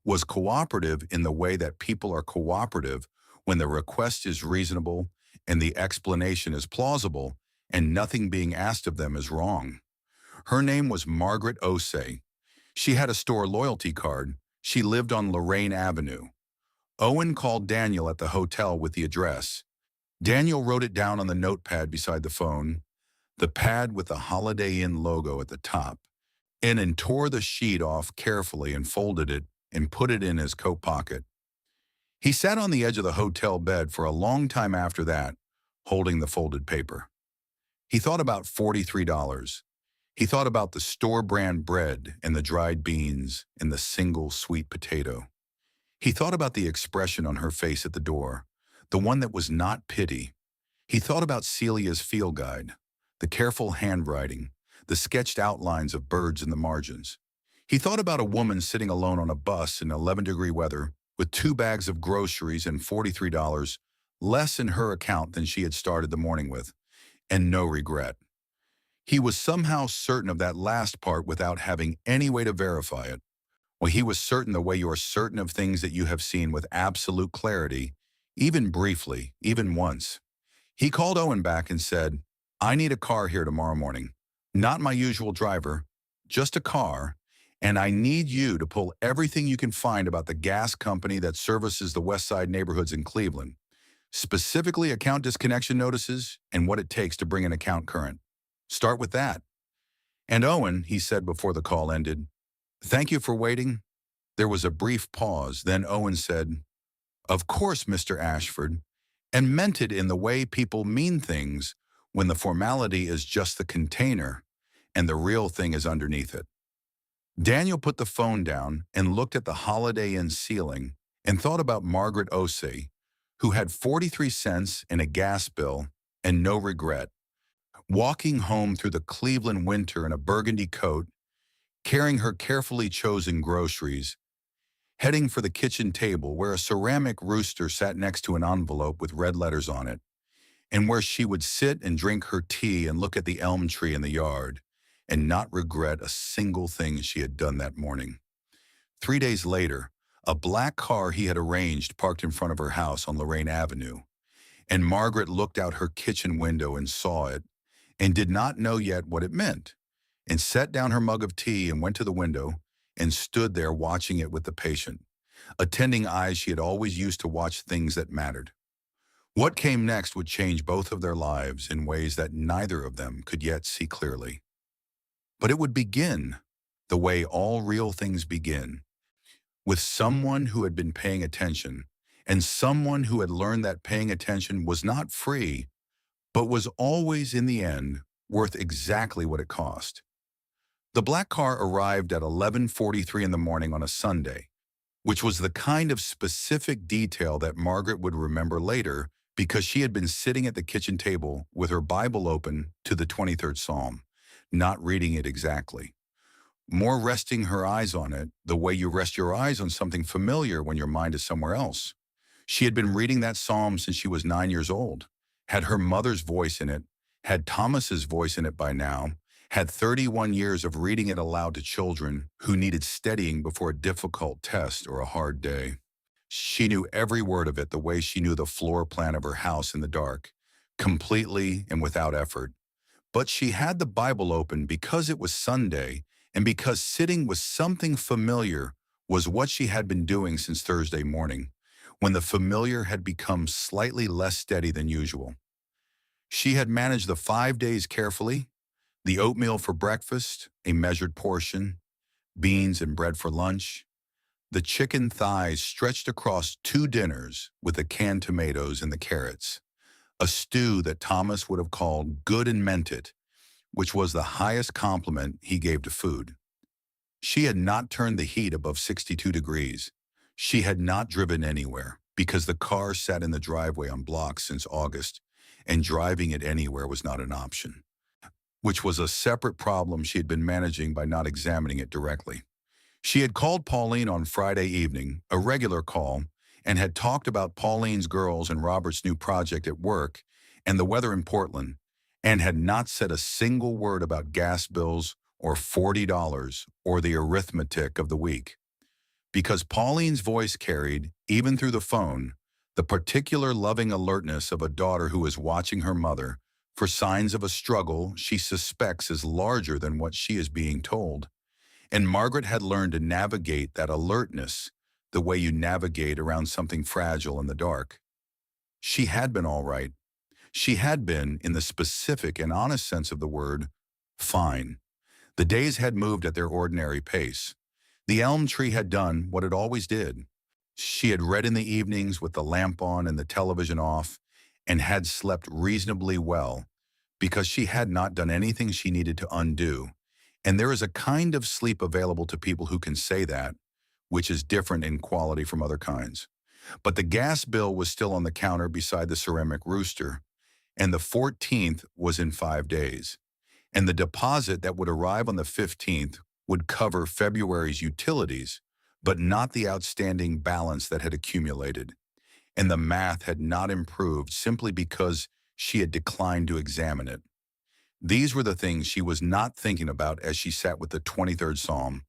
was cooperative in the way that people are cooperative when the request is reasonable and the explanation is plausible and nothing being asked of them is wrong. Her name was Margaret Osei. She had a store loyalty card. She lived on Lorraine Avenue. Owen called Daniel at the hotel with the address. Daniel wrote it down on the notepad beside the phone, the pad with the Holiday Inn logo at the top, and then tore the sheet off carefully and folded it and put it in his coat pocket. He sat on the edge of the hotel bed for a long time after that, holding the folded paper. He thought about $43. He thought about the store-brand bread and the dried beans and the single sweet potato. He thought about the expression on her face at the door, the one that was not pity. He thought about Celia's field guide, the careful handwriting, the sketched outlines of birds in the margins. He thought about a woman sitting alone on a bus in 11-degree weather with 2 bags of groceries and $43 less in her account than she had started the morning with, and no regret. He was somehow certain of that last part without having any way to verify it. Well, he was certain the way you are certain of things that you have seen with absolute clarity, even briefly, even once. He called Owen back and said, I need a car here tomorrow morning. Not my usual driver, just a car, and I need you to pull everything you can find about the gas company that services the West Side neighborhoods in Cleveland, specifically account disconnection notices and what it takes to bring an account current. Start with that. And Owen, he said before the call ended, thank you for waiting. There was a brief pause. Then Owen said, of course, Mr. Ashford, and meant it in the way people mean things when the formality is just the container and the real thing is underneath it. Daniel put the phone down and looked at the Holiday Inn ceiling and thought about Margaret Osei, who had 43 cents in a gas bill and no regret, walking home through the Cleveland winter in a burgundy coat, carrying her carefully chosen groceries, heading for the kitchen table where a ceramic rooster sat next to an envelope with red letters on it, and where she would sit and drink her tea and look at the elm tree in the yard and not regret a single thing she had done that morning. 3 days later, a black car he had arranged parked in front of her house on Lorraine Avenue, and Margaret looked out her kitchen window and saw it and did not know yet what it meant, and set down her mug of tea and went to the window and stood there watching it with the patient, attending eyes she had always used to watch things that mattered. What came next would change both of their lives in ways that neither of them could yet see clearly. But it would begin the way all real things begin, with someone who had been paying attention, and someone who had learned that paying attention was not free, but was always, in the end, worth exactly what it cost. The black car arrived at 11:43 in the morning on a Sunday, which was the kind of specific detail that Margaret would remember later because she had been sitting at the kitchen table with her Bible open to the 23rd Psalm, not reading it exactly, more resting her eyes on it the way you rest your eyes on something familiar when your mind is somewhere else. She had been reading that psalm since she was 9 years old, had her mother's voice in it, had Thomas's voice in it by now, had 31 years of reading it aloud to children who needed steadying before a difficult test or a hard day. She knew every word of it the way she knew the floor plan of her house in the dark, completely and without effort. But she had the Bible open because it was Sunday and because sitting with something familiar was what she had been doing since Thursday morning, when the familiar had become slightly less steady than usual. She had managed the 5 days carefully, the oatmeal for breakfast, a measured portion, beans and bread for lunch, the chicken thighs stretched across 2 dinners with the canned tomatoes and the carrots, a stew that Thomas would have called good and meant it, which was the highest compliment he gave to food. She had not turned the heat above 62 degrees, She had not driven anywhere because the car sat in the driveway on blocks since August, and driving it anywhere was not an option, which was a separate problem she had been managing by not examining it directly. She had called Pauline on Friday evening, a regular call, and had talked about Pauline's girls and Robert's new project at work and the weather in Portland, and had not said a single word about gas bills or $40 or the arithmetic of the week. Because Pauline's voice carried, even through the phone, the particular loving alertness of a daughter who is watching her mother for signs of a struggle she suspects is larger than what she is being told. And Margaret had learned to navigate that alertness the way you navigate around something fragile in the dark. She had been all right. She had been, in the specific and honest sense of the word, fine. The days had moved at their ordinary pace. The elm tree had done what it always did. She had read in the evenings with the lamp on and the television off, and had slept reasonably well because she had not done anything she needed to undo. And there is a kind of sleep available to people who can say that, which is different in quality from other kinds. But the gas bill was still on the counter beside the ceramic rooster, and the 14th was in 5 days. And the deposit that would arrive on the 15th would cover February's utilities, but not the outstanding balance that had accumulated. And the math had not improved simply because she had declined to examine it. These were the things she was not thinking about as she sat with the 23rd Psalm,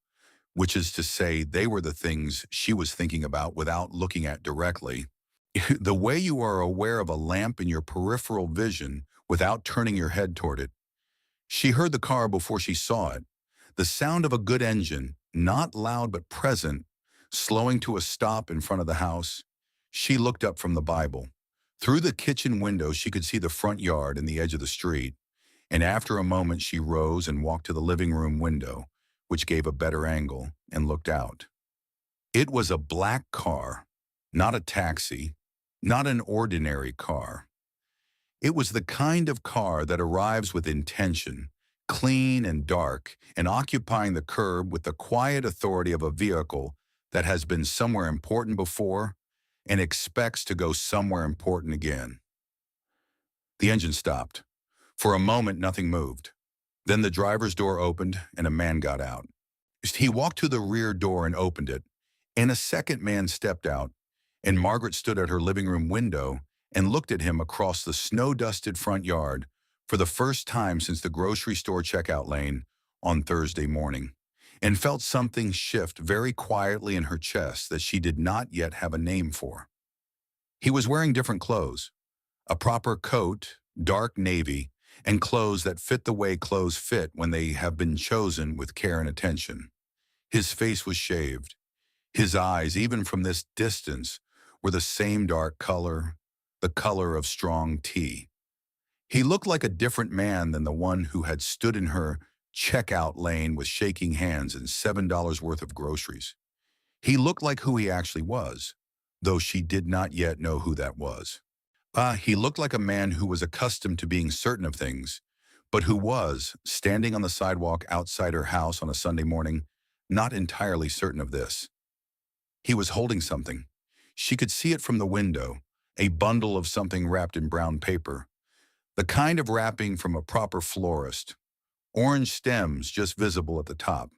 which is to say they were the things she was thinking about without looking at directly. The way you are aware of a lamp in your peripheral vision without turning your head toward it. She heard the car before she saw it. The sound of a good engine, not loud but present, slowing to a stop in front of the house. She looked up from the Bible. Through the kitchen window, she could see the front yard and the edge of the street. And after a moment, she rose and walked to the living room window, which gave a better angle, and looked out. It was a black car, not a taxi, not an ordinary car. It was the kind of car that arrives with intention, clean and dark, and occupying the curb with the quiet authority of a vehicle that has been somewhere important before and expects to go somewhere important again. The engine stopped. For a moment, nothing moved. Then the driver's door opened and a man got out. He walked to the rear door and opened it, and a second man stepped out, and Margaret stood at her living room window and looked at him across the snow-dusted front yard for the first time since the grocery store checkout lane on Thursday morning, and felt something shift very quietly in her chest that she did not yet have a name for. He was wearing different clothes, a proper coat, dark navy, and clothes that fit the way clothes fit when they have been chosen with care and attention. His face was shaved. His eyes, even from this distance, were the same dark color, the color of strong tea. He looked like a different man than the one who had stood in her checkout lane with shaking hands and $7 worth of groceries. He looked like who he actually was, though she did not yet know who that was. He looked like a man who was accustomed to being certain of things, but who was, standing on the sidewalk outside her house on a Sunday morning, not entirely certain of this. He was holding something. She could see it from the window, a bundle of something wrapped in brown paper. The kind of wrapping from a proper florist. Orange stems just visible at the top.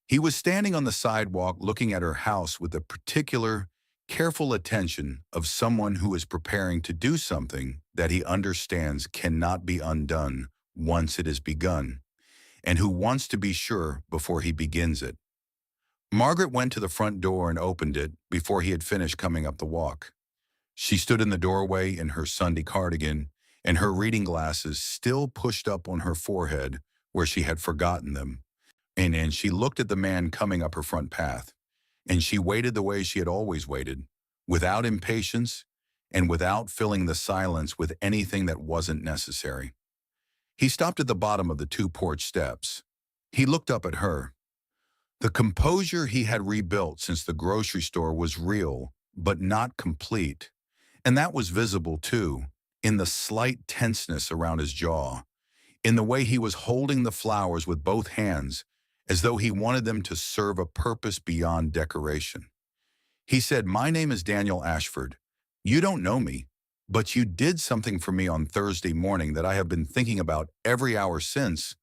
He was standing on the sidewalk looking at her house with the particular, careful attention of someone who is preparing to do something that he understands cannot be undone once it is begun, and who wants to be sure before he begins it. Margaret went to the front door and opened it before he had finished coming up the walk. She stood in the doorway in her Sunday cardigan, and her reading glasses still pushed up on her forehead where she had forgotten them. And she looked at the man coming up her front path, and she waited the way she had always waited, without impatience and without filling the silence with anything that wasn't necessary. He stopped at the bottom of the 2 porch steps. He looked up at her. The composure he had rebuilt since the grocery store was real, but not complete, and that was visible, too, in the slight tenseness around his jaw, in the way he was holding the flowers with both hands, as though he wanted them to serve a purpose beyond decoration. He said, "My name is Daniel Ashford. You don't know me, but you did something for me on Thursday morning that I have been thinking about every hour since,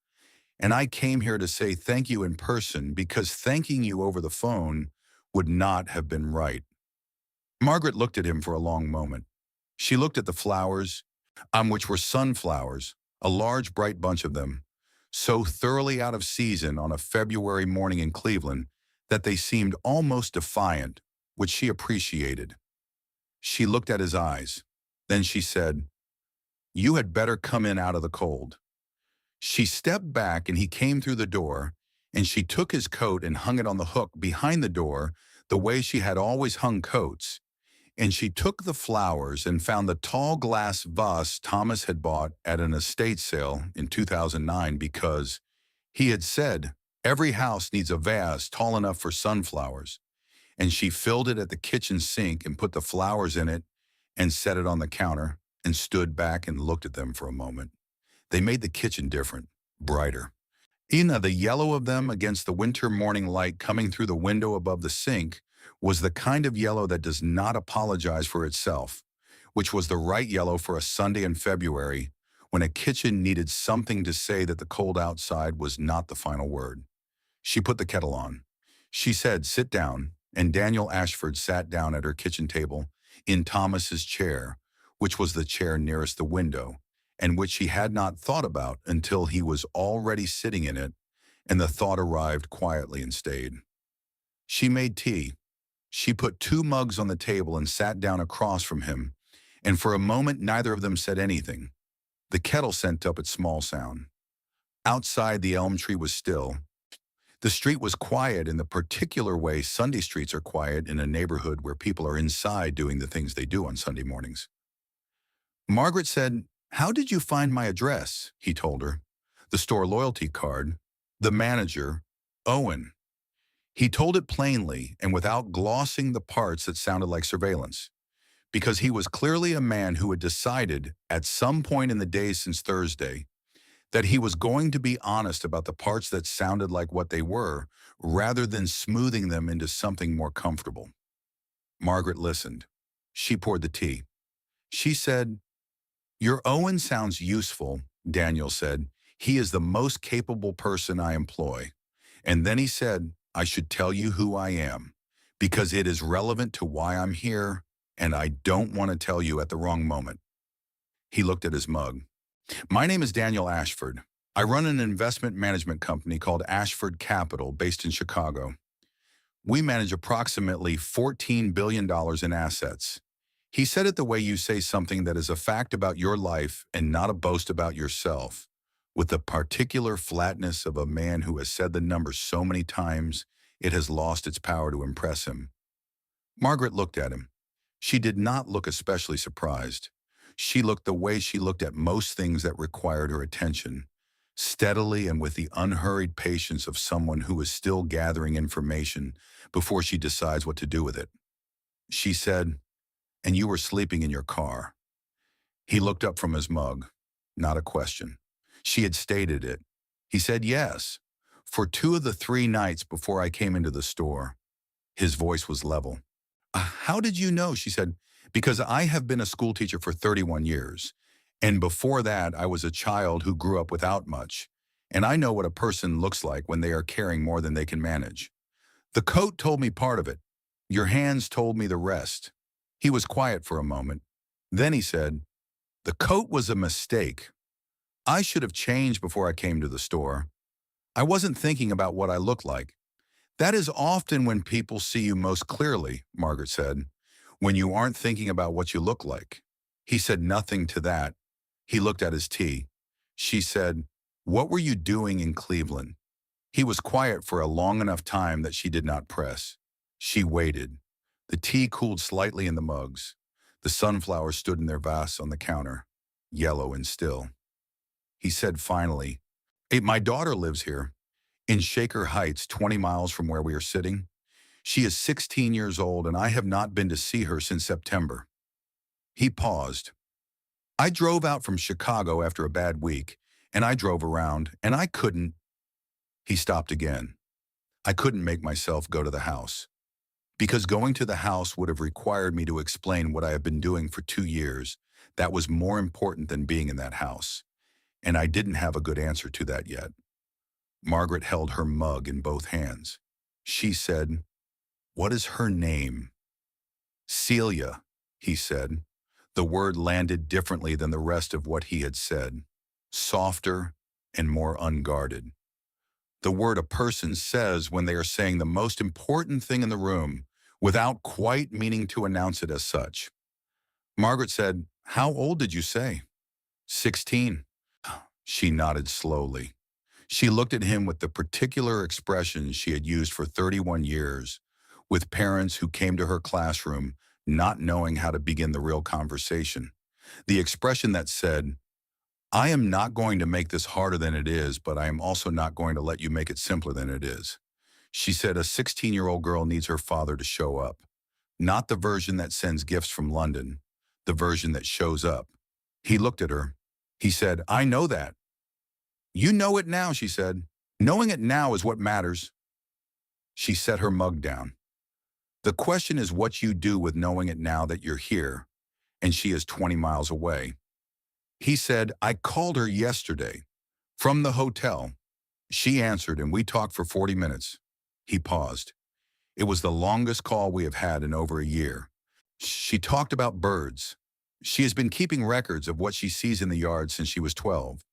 and I came here to say thank you in person because thanking you over the phone would not have been right." Margaret looked at him for a long moment. She looked at the flowers, which were sunflowers, a large bright bunch of them, so thoroughly out of season on a February morning in Cleveland that they seemed almost defiant, which she appreciated. She looked at his eyes. Then she said, "You had better come in out of the cold." She stepped back and he came through the door, and she took his coat and hung it on the hook behind the door the way she had always hung coats. And she took the flowers and found the tall glass vase Thomas had bought at an estate sale in 2009 because he had said, every house needs a vase tall enough for sunflowers. And she filled it at the kitchen sink and put the flowers in it and set it on the counter and stood back and looked at them for a moment. They made the kitchen different, brighter. The yellow of them against the winter morning light coming through the window above the sink was the kind of yellow that does not apologize for itself, which was the right yellow for a Sunday in February when a kitchen needed something to say that the cold outside was not the final word. She put the kettle on. She said, "Sit down," and Daniel Ashford sat down at her kitchen table in Thomas's chair, which was the chair nearest the window, and which she had not thought about until he was already sitting in it, and the thought arrived quietly and stayed. She made tea. She put 2 mugs on the table and sat down across from him, and for a moment neither of them said anything. The kettle sent up its small sound. Outside, the elm tree was still. The street was quiet in the particular way Sunday streets are quiet in a neighborhood where people are inside doing the things they do on Sunday mornings. Margaret said, "How did you find my address?" He told her. "The store loyalty card. The manager. Owen." He told it plainly and without glossing the parts that sounded like surveillance, because he was clearly a man who had decided at some point in the days since Thursday that he was going to be honest about the parts that sounded like what they were, rather than smoothing them into something more comfortable. Margaret listened. She poured the tea. She said, "Your Owen sounds useful," Daniel said. "He is the most capable person I employ." And then he said, "I should tell you who I am, because it is relevant to why I'm here, and I don't want to tell you at the wrong moment." He looked at his mug. "My name is Daniel Ashford. I run an investment management company called Ashford Capital based in Chicago. We manage approximately $14 billion in assets." He said it the way you say something that is a fact about your life and not a boast about yourself, with the particular flatness of a man who has said the number so many times it has lost its power to impress him. Margaret looked at him. She did not look especially surprised. She looked the way she looked at most things that required her attention, steadily and with the unhurried patience of someone who is still gathering information before she decides what to do with it. She said, "And you were sleeping in your car." He looked up from his mug. Not a question. She had stated it. He said, "Yes, for 2 of the 3 nights before I came into the store." His voice was level. "How did you know?" She said, "Because I have been a school teacher for 31 years. And before that, I was a child who grew up without much. And I know what a person looks like when they are carrying more than they can manage. The coat told me part of it. Your hands told me the rest." He was quiet for a moment. Then he said, "The coat was a mistake. I should have changed before I came to the store. I wasn't thinking about what I looked like." "That is often when people see you most clearly," Margaret said, "when you aren't thinking about what you look like." He said nothing to that. He looked at his tea. She said, "What were you doing in Cleveland?" He was quiet for a long enough time that she did not press. She waited. The tea cooled slightly in the mugs. The sunflowers stood in their vase on the counter, yellow and still. He said finally, "Hey, my daughter lives here, in Shaker Heights, 20 miles from where we are sitting. She is 16 years old, and I have not been to see her since September." He paused. "I drove out from Chicago after a bad week, and I drove around, and I couldn't—" He stopped again. "I couldn't make myself go to the house." Because going to the house would have required me to explain what I have been doing for 2 years. That was more important than being in that house. And I didn't have a good answer to that yet. Margaret held her mug in both hands. She said, "What is her name?" "Celia," he said. The word landed differently than the rest of what he had said, softer and more unguarded. The word a person says when they are saying the most important thing in the room without quite meaning to announce it as such. Margaret said, "How old did you say?" 16. She nodded slowly. She looked at him with the particular expression she had used for 31 years, with parents who came to her classroom not knowing how to begin the real conversation. The expression that said, "I am not going to make this harder than it is, but I am also not going to let you make it simpler than it is." She said a 16-year-old girl needs her father to show up, not the version that sends gifts from London, the version that shows up. He looked at her. He said, "I know that." "You know it now," she said. "Knowing it now is what matters." She set her mug down. "The question is what you do with knowing it now that you're here, and she is 20 miles away." He said, "I called her yesterday, from the hotel. She answered, and we talked for 40 minutes. He paused. "It was the longest call we have had in over a year. She talked about birds. She has been keeping records of what she sees in the yard since she was 12.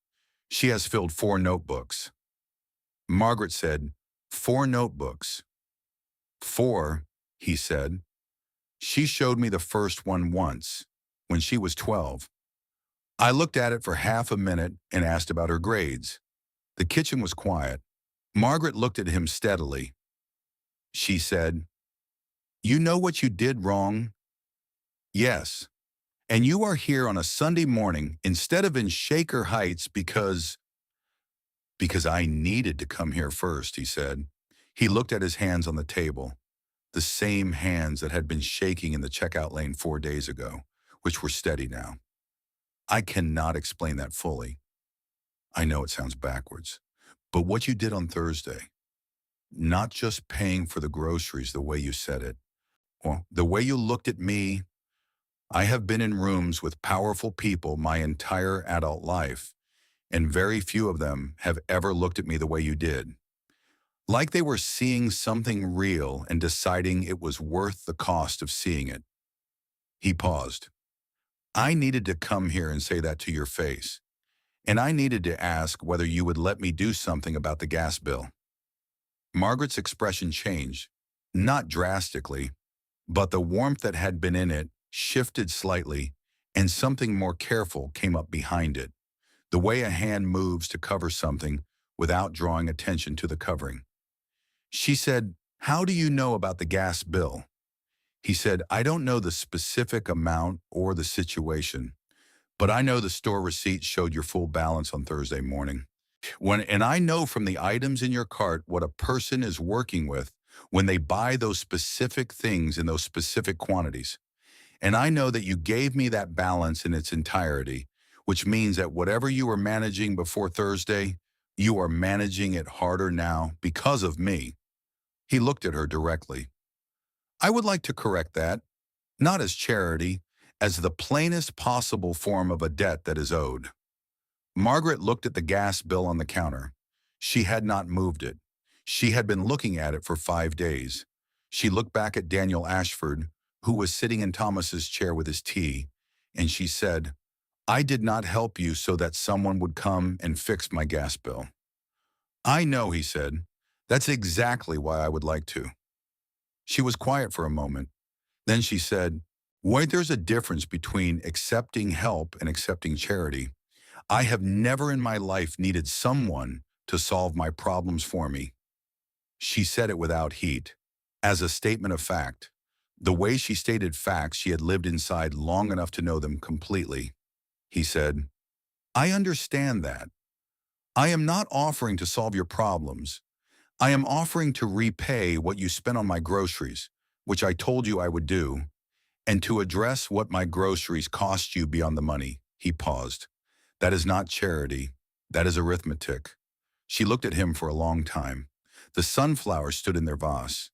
She has filled 4 notebooks." Margaret said, "4 notebooks." "4," he said. "She showed me the first one once, when she was 12. I looked at it for half a minute and asked about her grades." The kitchen was quiet. Margaret looked at him steadily. She said, "You know what you did wrong?" "Yes. And you are here on a Sunday morning instead of in Shaker Heights because I needed to come here first," he said. He looked at his hands on the table, the same hands that had been shaking in the checkout lane 4 days ago, which were steady now. "I cannot explain that fully. I know it sounds backwards. But what you did on Thursday, not just paying for the groceries the way you said it, well, the way you looked at me. I have been in rooms with powerful people my entire adult life, and very few of them have ever looked at me the way you did. Like they were seeing something real and deciding it was worth the cost of seeing it." He paused. "I needed to come here and say that to your face. And I needed to ask whether you would let me do something about the gas bill." Margaret's expression changed, not drastically, but the warmth that had been in it shifted slightly, and something more careful came up behind it, the way a hand moves to cover something without drawing attention to the covering. She said, "How do you know about the gas bill?" He said, "I don't know the specific amount or the situation, but I know the store receipt showed your full balance on Thursday morning. And I know from the items in your cart what a person is working with when they buy those specific things in those specific quantities. And I know that you gave me that balance in its entirety, which means that whatever you were managing before Thursday, you are managing it harder now because of me." He looked at her directly. "I would like to correct that, not as charity, as the plainest possible form of a debt that is owed." Margaret looked at the gas bill on the counter. She had not moved it. She had been looking at it for 5 days. She looked back at Daniel Ashford, who was sitting in Thomas's chair with his tea, and she said, "I did not help you so that someone would come and fix my gas bill." "I know," he said. "That's exactly why I would like to." She was quiet for a moment. Then she said, "Why, there's a difference between accepting help and accepting charity. I have never in my life needed someone to solve my problems for me." She said it without heat, as a statement of fact. The way she stated facts, she had lived inside long enough to know them completely. He said, "I understand that. I am not offering to solve your problems. I am offering to repay what you spent on my groceries, which I told you I would do, and to address what my groceries cost you beyond the money." He paused. "That is not charity. That is arithmetic." She looked at him for a long time. The sunflowers stood in their vase.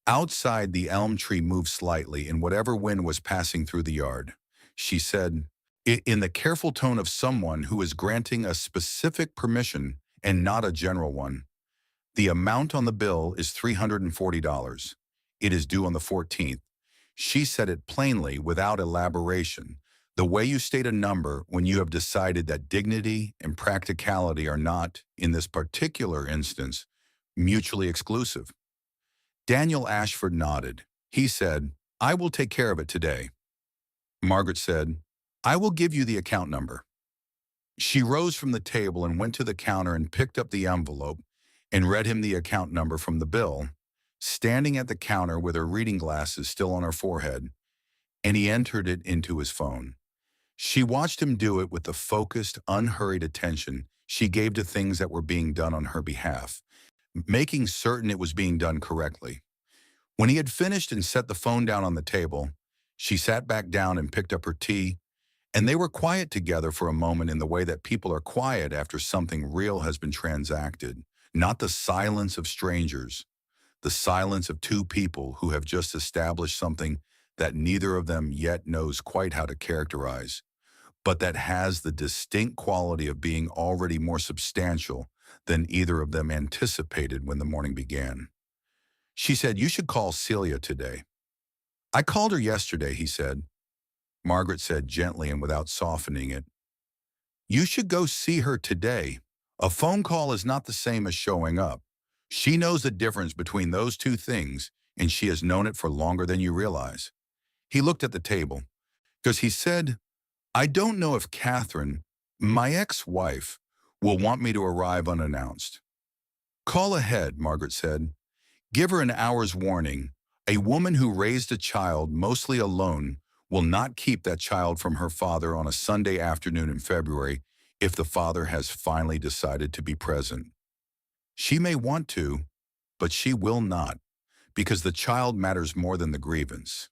Outside, the elm tree moved slightly in whatever wind was passing through the yard. She said, in the careful tone of someone who is granting a specific permission and not a general one, "The amount on the bill is $340. It is due on the 14th. She said it plainly without elaboration, the way you state a number when you have decided that dignity and practicality are not, in this particular instance, mutually exclusive. Daniel Ashford nodded. He said, "I will take care of it today." Margaret said, "I will give you the account number." She rose from the table and went to the counter and picked up the envelope and read him the account number from the bill, standing at the counter with her reading glasses still on her forehead, and he entered it into his phone. She watched him do it with the focused, unhurried attention she gave to things that were being done on her behalf, making certain it was being done correctly. When he had finished and set the phone down on the table, she sat back down and picked up her tea, and they were quiet together for a moment in the way that people are quiet after something real has been transacted, not the silence of strangers, the silence of two people who have just established something that neither of them yet knows quite how to characterize, but that has the distinct quality of being already more substantial than either of them anticipated when the morning began. She said, "You should call Celia today." "I called her yesterday," he said. Margaret said gently and without softening it, "You should go see her today. A phone call is not the same as showing up. She knows the difference between those two things, and she has known it for longer than you realize." He looked at the table, because he said, "I don't know if Catherine, my ex-wife, will want me to arrive unannounced." "Call ahead," Margaret said. "Give her an hour's warning. A woman who raised a child mostly alone will not keep that child from her father on a Sunday afternoon in February if the father has finally decided to be present. She may want to, but she will not, because the child matters more than the grievance.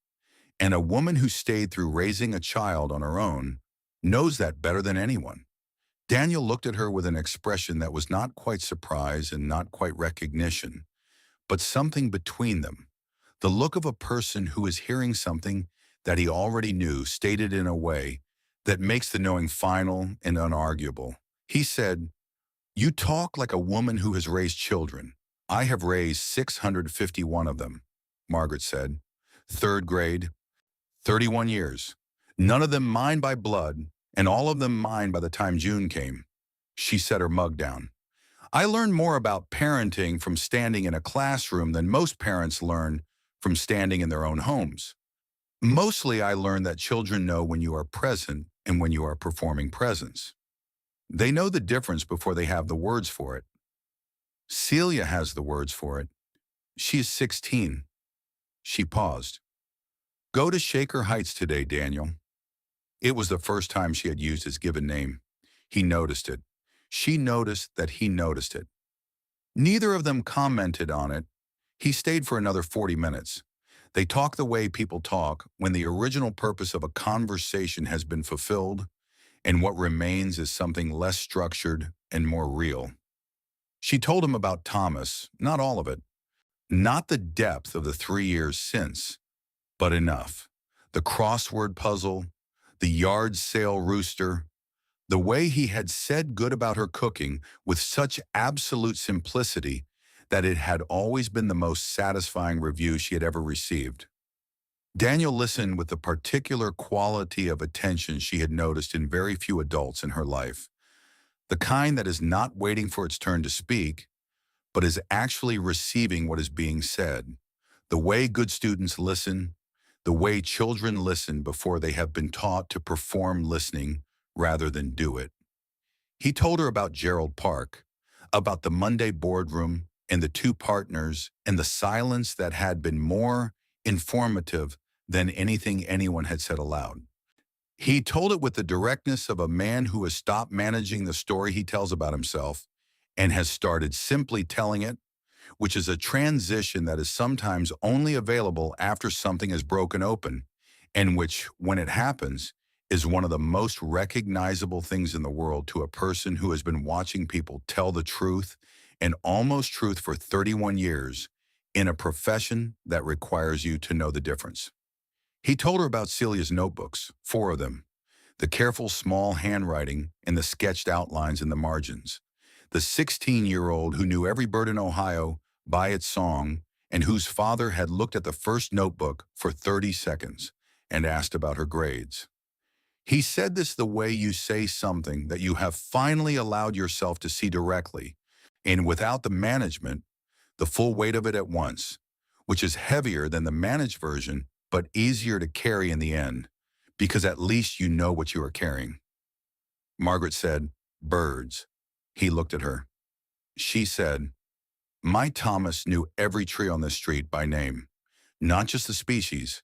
And a woman who stayed through raising a child on her own knows that better than anyone." Daniel looked at her with an expression that was not quite surprise and not quite recognition, but something between them. The look of a person who is hearing something that he already knew stated in a way that makes the knowing final and unarguable. He said, "You talk like a woman who has raised children. I have raised 651 of them," Margaret said. "Third grade, 31 years. None of them mine by blood, and all of them mine by the time June came." She set her mug down. "I learned more about parenting from standing in a classroom than most parents learn from standing in their own homes. Mostly I learned that children know when you are present and when you are performing presence. They know the difference before they have the words for it. Celia has the words for it. She is 16. She paused. "Go to Shaker Heights today, Daniel." It was the first time she had used his given name. He noticed it. She noticed that he noticed it. Neither of them commented on it. He stayed for another 40 minutes. They talk the way people talk when the original purpose of a conversation has been fulfilled, and what remains is something less structured and more real. She told him about Thomas, not all of it, not the depth of the 3 years since, but enough. The crossword puzzle, the yard sale rooster, the way he had said good about her cooking with such absolute simplicity that it had always been the most satisfying review she had ever received. Daniel listened with the particular quality of attention she had noticed in very few adults in her life, the kind that is not waiting for its turn to speak, but is actually receiving what is being said, the way good students listen, the way children listen before they have been taught to perform listening rather than do it. He told her about Gerald Park, about the Monday boardroom and the two partners and the silence that had been more informative than anything anyone had said aloud. He told it with the directness of a man who has stopped managing the story he tells about himself and has started simply telling it, which is a transition that is sometimes only available after something is broken open, and which, when it happens, is one of the most recognizable things in the world to a person who has been watching people tell the truth and almost truth for 31 years in a profession that requires you to know the difference. He told her about Celia's notebooks, 4 of them, the careful small handwriting and the sketched outlines in the margins. The 16-year-old who knew every bird in Ohio by its song and whose father had looked at the first notebook for 30 seconds and asked about her grades. He said this the way you say something that you have finally allowed yourself to see directly, and without the management, the full weight of it at once, which is heavier than the managed version, but easier to carry in the end, because at least you know what you are carrying. Margaret said, "Birds." He looked at her. She said, "My Thomas knew every tree on this street by name, not just the species.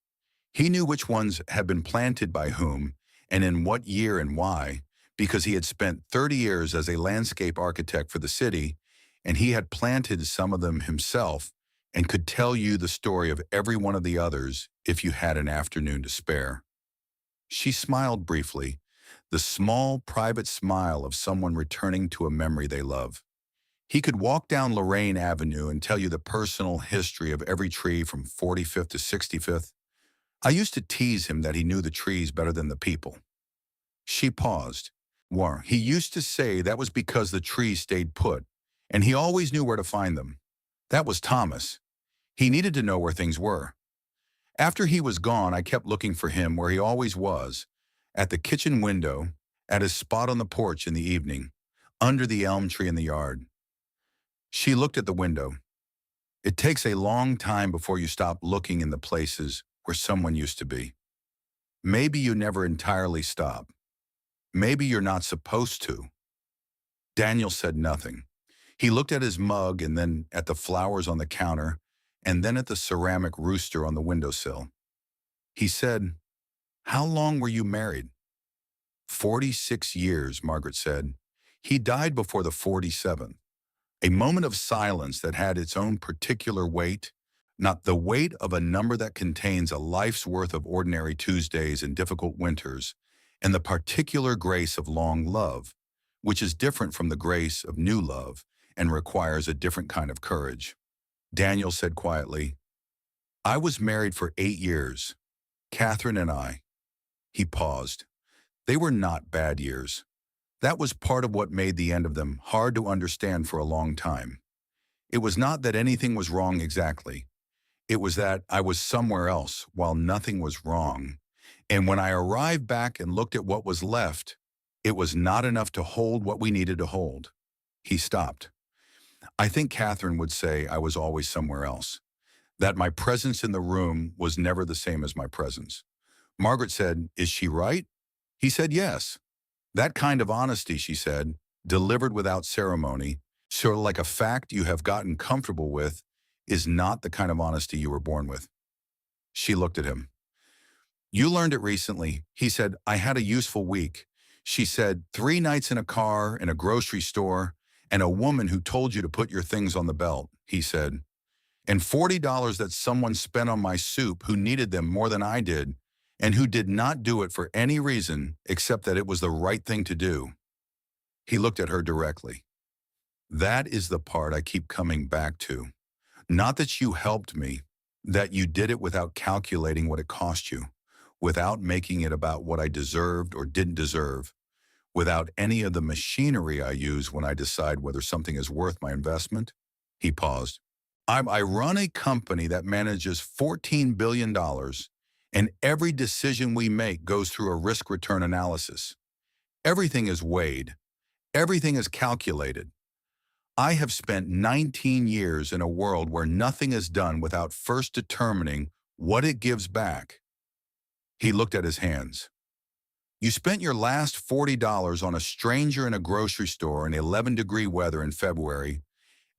He knew which ones had been planted by whom and in what year and why, because he had spent 30 years as a landscape architect for the city, and he had planted some of them himself and could tell you the story of every one of the others if you had an afternoon to spare." She smiled briefly, the small, private smile of someone returning to a memory they love. He could walk down Lorraine Avenue and tell you the personal history of every tree from 45th to 65th. I used to tease him that he knew the trees better than the people. She paused. He used to say that was because the trees stayed put, and he always knew where to find them. That was Thomas. He needed to know where things were. After he was gone, I kept looking for him where he always was, at the kitchen window, at his spot on the porch in the evening, under the elm tree in the yard. She looked at the window. It takes a long time before you stop looking in the places where someone used to be. Maybe you never entirely stop. Maybe you're not supposed to. Daniel said nothing. He looked at his mug and then at the flowers on the counter and then at the ceramic rooster on the windowsill. He said, "How long were you married?" 46 years, Margaret said. He died before the 47th. A moment of silence that had its own particular weight, not the weight of a number that contains a life's worth of ordinary Tuesdays and difficult winters, and the particular grace of long love, which is different from the grace of new love and requires a different kind of courage. Daniel said quietly, "I was married for 8 years, Catherine and I." He paused. They were not bad years. That was part of what made the end of them hard to understand for a long time. It was not that anything was wrong exactly. It was that I was somewhere else while nothing was wrong. And when I arrived back and looked at what was left, it was not enough to hold what we needed to hold. He stopped. I think Catherine would say I was always somewhere else, that my presence in the room was never the same as my presence. Margaret said, "Is she right?" He said, "Yes." That kind of honesty, she said, delivered without ceremony, sort of like a fact you have gotten comfortable with, is not the kind of honesty you were born with. She looked at him. "You learned it recently." He said, "I had a useful week." She said, 3 nights in a car, in a grocery store, and a woman who told you to put your things on the belt," he said. "And $40 that someone spent on my soup who needed them more than I did, and who did not do it for any reason except that it was the right thing to do." He looked at her directly. "That is the part I keep coming back to. Not that you helped me, that you did it without calculating what it cost you, without making it about what I deserved or didn't deserve, without any of the machinery I use when I decide whether something is worth my investment." He paused. I run a company that manages $14 billion, and every decision we make goes through a risk-return analysis. Everything is weighed. Everything is calculated. I have spent 19 years in a world where nothing is done without first determining what it gives back. He looked at his hands. "You spent your last $40 on a stranger in a grocery store in 11-degree weather in February,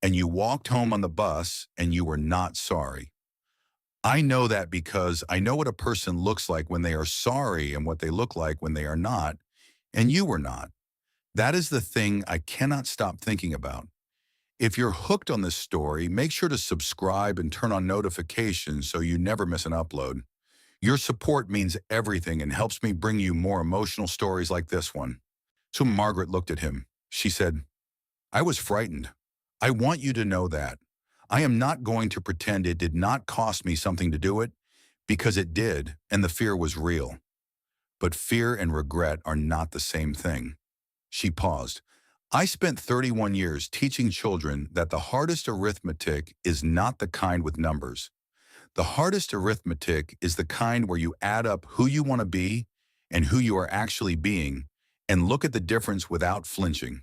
and you walked home on the bus and you were not sorry. I know that because I know what a person looks like when they are sorry and what they look like when they are not, and you were not. That is the thing I cannot stop thinking about. If you're hooked on this story, make sure to subscribe and turn on notifications so you never miss an upload. Your support means everything and helps me bring you more emotional stories like this one." So Margaret looked at him. She said, "I was frightened. I want you to know that. I am not going to pretend it did not cost me something to do it, because it did, and the fear was real. But fear and regret are not the same thing. She paused. I spent 31 years teaching children that the hardest arithmetic is not the kind with numbers. The hardest arithmetic is the kind where you add up who you want to be and who you are actually being and look at the difference without flinching.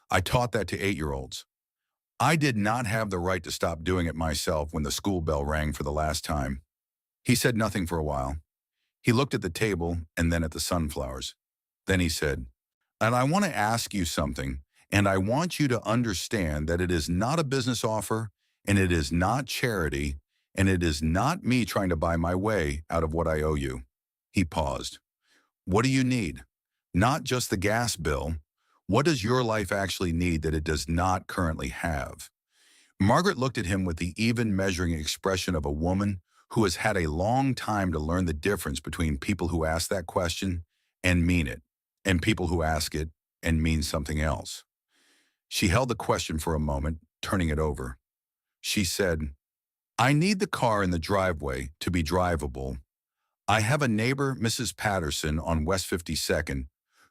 I taught that to 8-year-olds. I did not have the right to stop doing it myself when the school bell rang for the last time. He said nothing for a while. He looked at the table and then at the sunflowers. Then he said, and I want to ask you something, and I want you to understand that it is not a business offer, and it is not charity, and it is not me trying to buy my way out of what I owe you. He paused. What do you need? Not just the gas bill. What does your life actually need that it does not currently have? Margaret looked at him with the even measuring expression of a woman who has had a long time to learn the difference between people who ask that question and mean it, and people who ask it and mean something else. She held the question for a moment, turning it over. She said, I need the car in the driveway to be drivable. I have a neighbor, Mrs. Patterson, on West 52nd,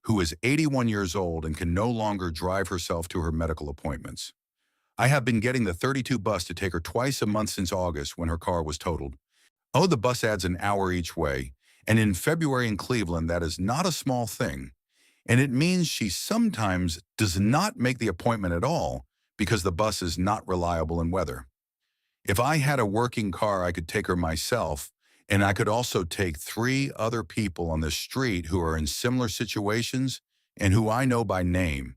who is 81 years old and can no longer drive herself to her medical appointments. I have been getting the 32 bus to take her twice a month since August when her car was totaled. Oh, the bus adds an hour each way, and in February in Cleveland, that is not a small thing. And it means she sometimes does not make the appointment at all because the bus is not reliable in weather. If I had a working car, I could take her myself, and I could also take 3 other people on the street who are in similar situations and who I know by name,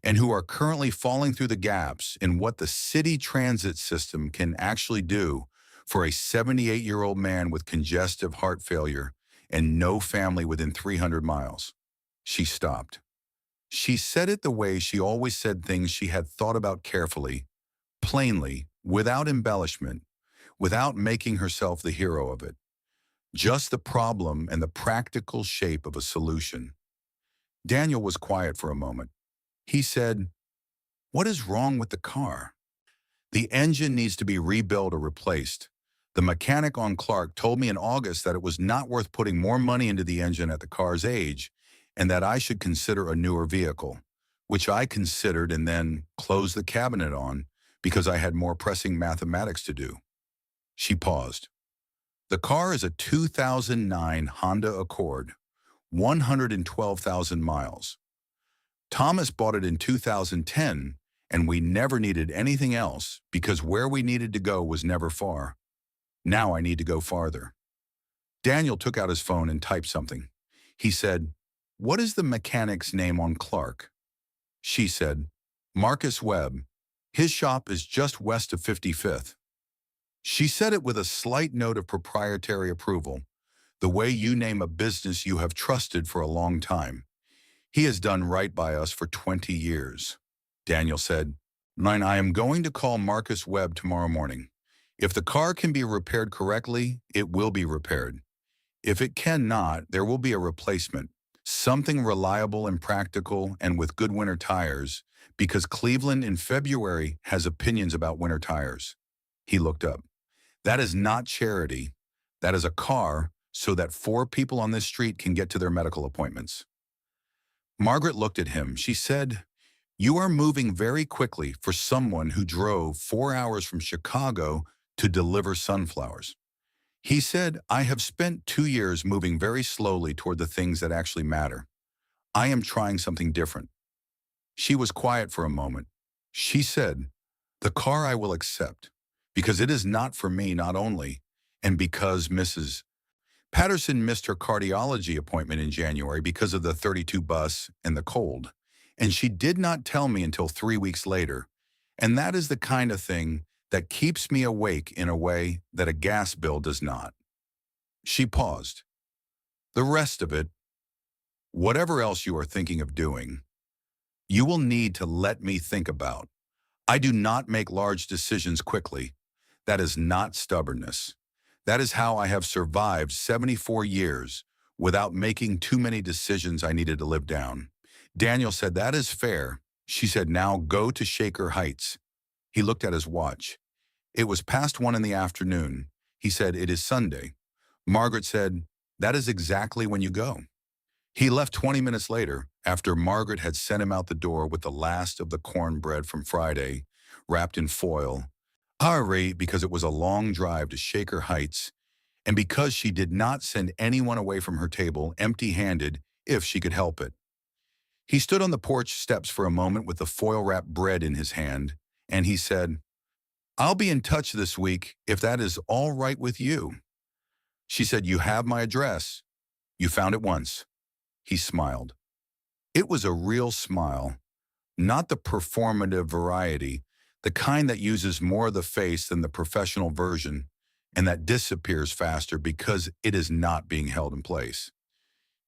and who are currently falling through the gaps in what the city transit system can actually do for a 78-year-old man with congestive heart failure and no family within 300 miles. She stopped. She said it the way she always said things she had thought about carefully, plainly, without embellishment, without making herself the hero of it. Just the problem and the practical shape of a solution. Daniel was quiet for a moment. He said, what is wrong with the car? The engine needs to be rebuilt or replaced. The mechanic on Clark told me in August that it was not worth putting more money into the engine at the car's age and that I should consider a newer vehicle, which I considered and then closed the cabinet on because I had more pressing mathematics to do. She paused. The car is a 2009 Honda Accord, 112,000 miles. Thomas bought it in 2010, and we never needed anything else because where we needed to go was never far. Now I need to go farther. Daniel took out his phone and typed something. He said, what is the mechanic's name on Clark? She said, Marcus Webb. His shop is just west of 55th. She said it with a slight note of proprietary approval, the way you name a business you have trusted for a long time. He has done right by us for 20 years. Daniel said, I am going to call Marcus Webb tomorrow morning. If the car can be repaired correctly, it will be repaired. If it cannot, there will be a replacement, something reliable and practical and with good winter tires, because Cleveland in February has opinions about winter tires. He looked up. That is not charity. That is a car so that 4 people on this street can get to their medical appointments. Margaret looked at him. She said, you are moving very quickly for someone who drove 4 hours from Chicago to deliver sunflowers. He said, I have spent 2 years moving very slowly toward the things that actually matter. I am trying something different. She was quiet for a moment. She said, the car I will accept, because it is not for me not only, and because Mrs. Patterson missed her cardiology appointment in January because of the 32 bus and the cold, and she did not tell me until 3 weeks later, and that is the kind of thing that keeps me awake in a way that a gas bill does not. She paused. The rest of it, whatever else you are thinking of doing, you will need to let me think about. I do not make large decisions quickly. That is not stubbornness. That is how I have survived 74 years without making too many decisions I needed to live down. Daniel said, that is fair. She said, now go to Shaker Heights. He looked at his watch. It was past 1 in the afternoon. He said, "It is Sunday." Margaret said, "That is exactly when you go." He left 20 minutes later after Margaret had sent him out the door with the last of the cornbread from Friday, wrapped in foil. Hurry, because it was a long drive to Shaker Heights, and because she did not send anyone away from her table empty-handed if she could help it. He stood on the porch steps for a moment with the foil-wrapped bread in his hand, and he said, "I'll be in touch this week if that is all right with you." She said, "You have my address. You found it once." He smiled. It was a real smile, not the performative variety, the kind that uses more of the face than the professional version, and that disappears faster because it is not being held in place.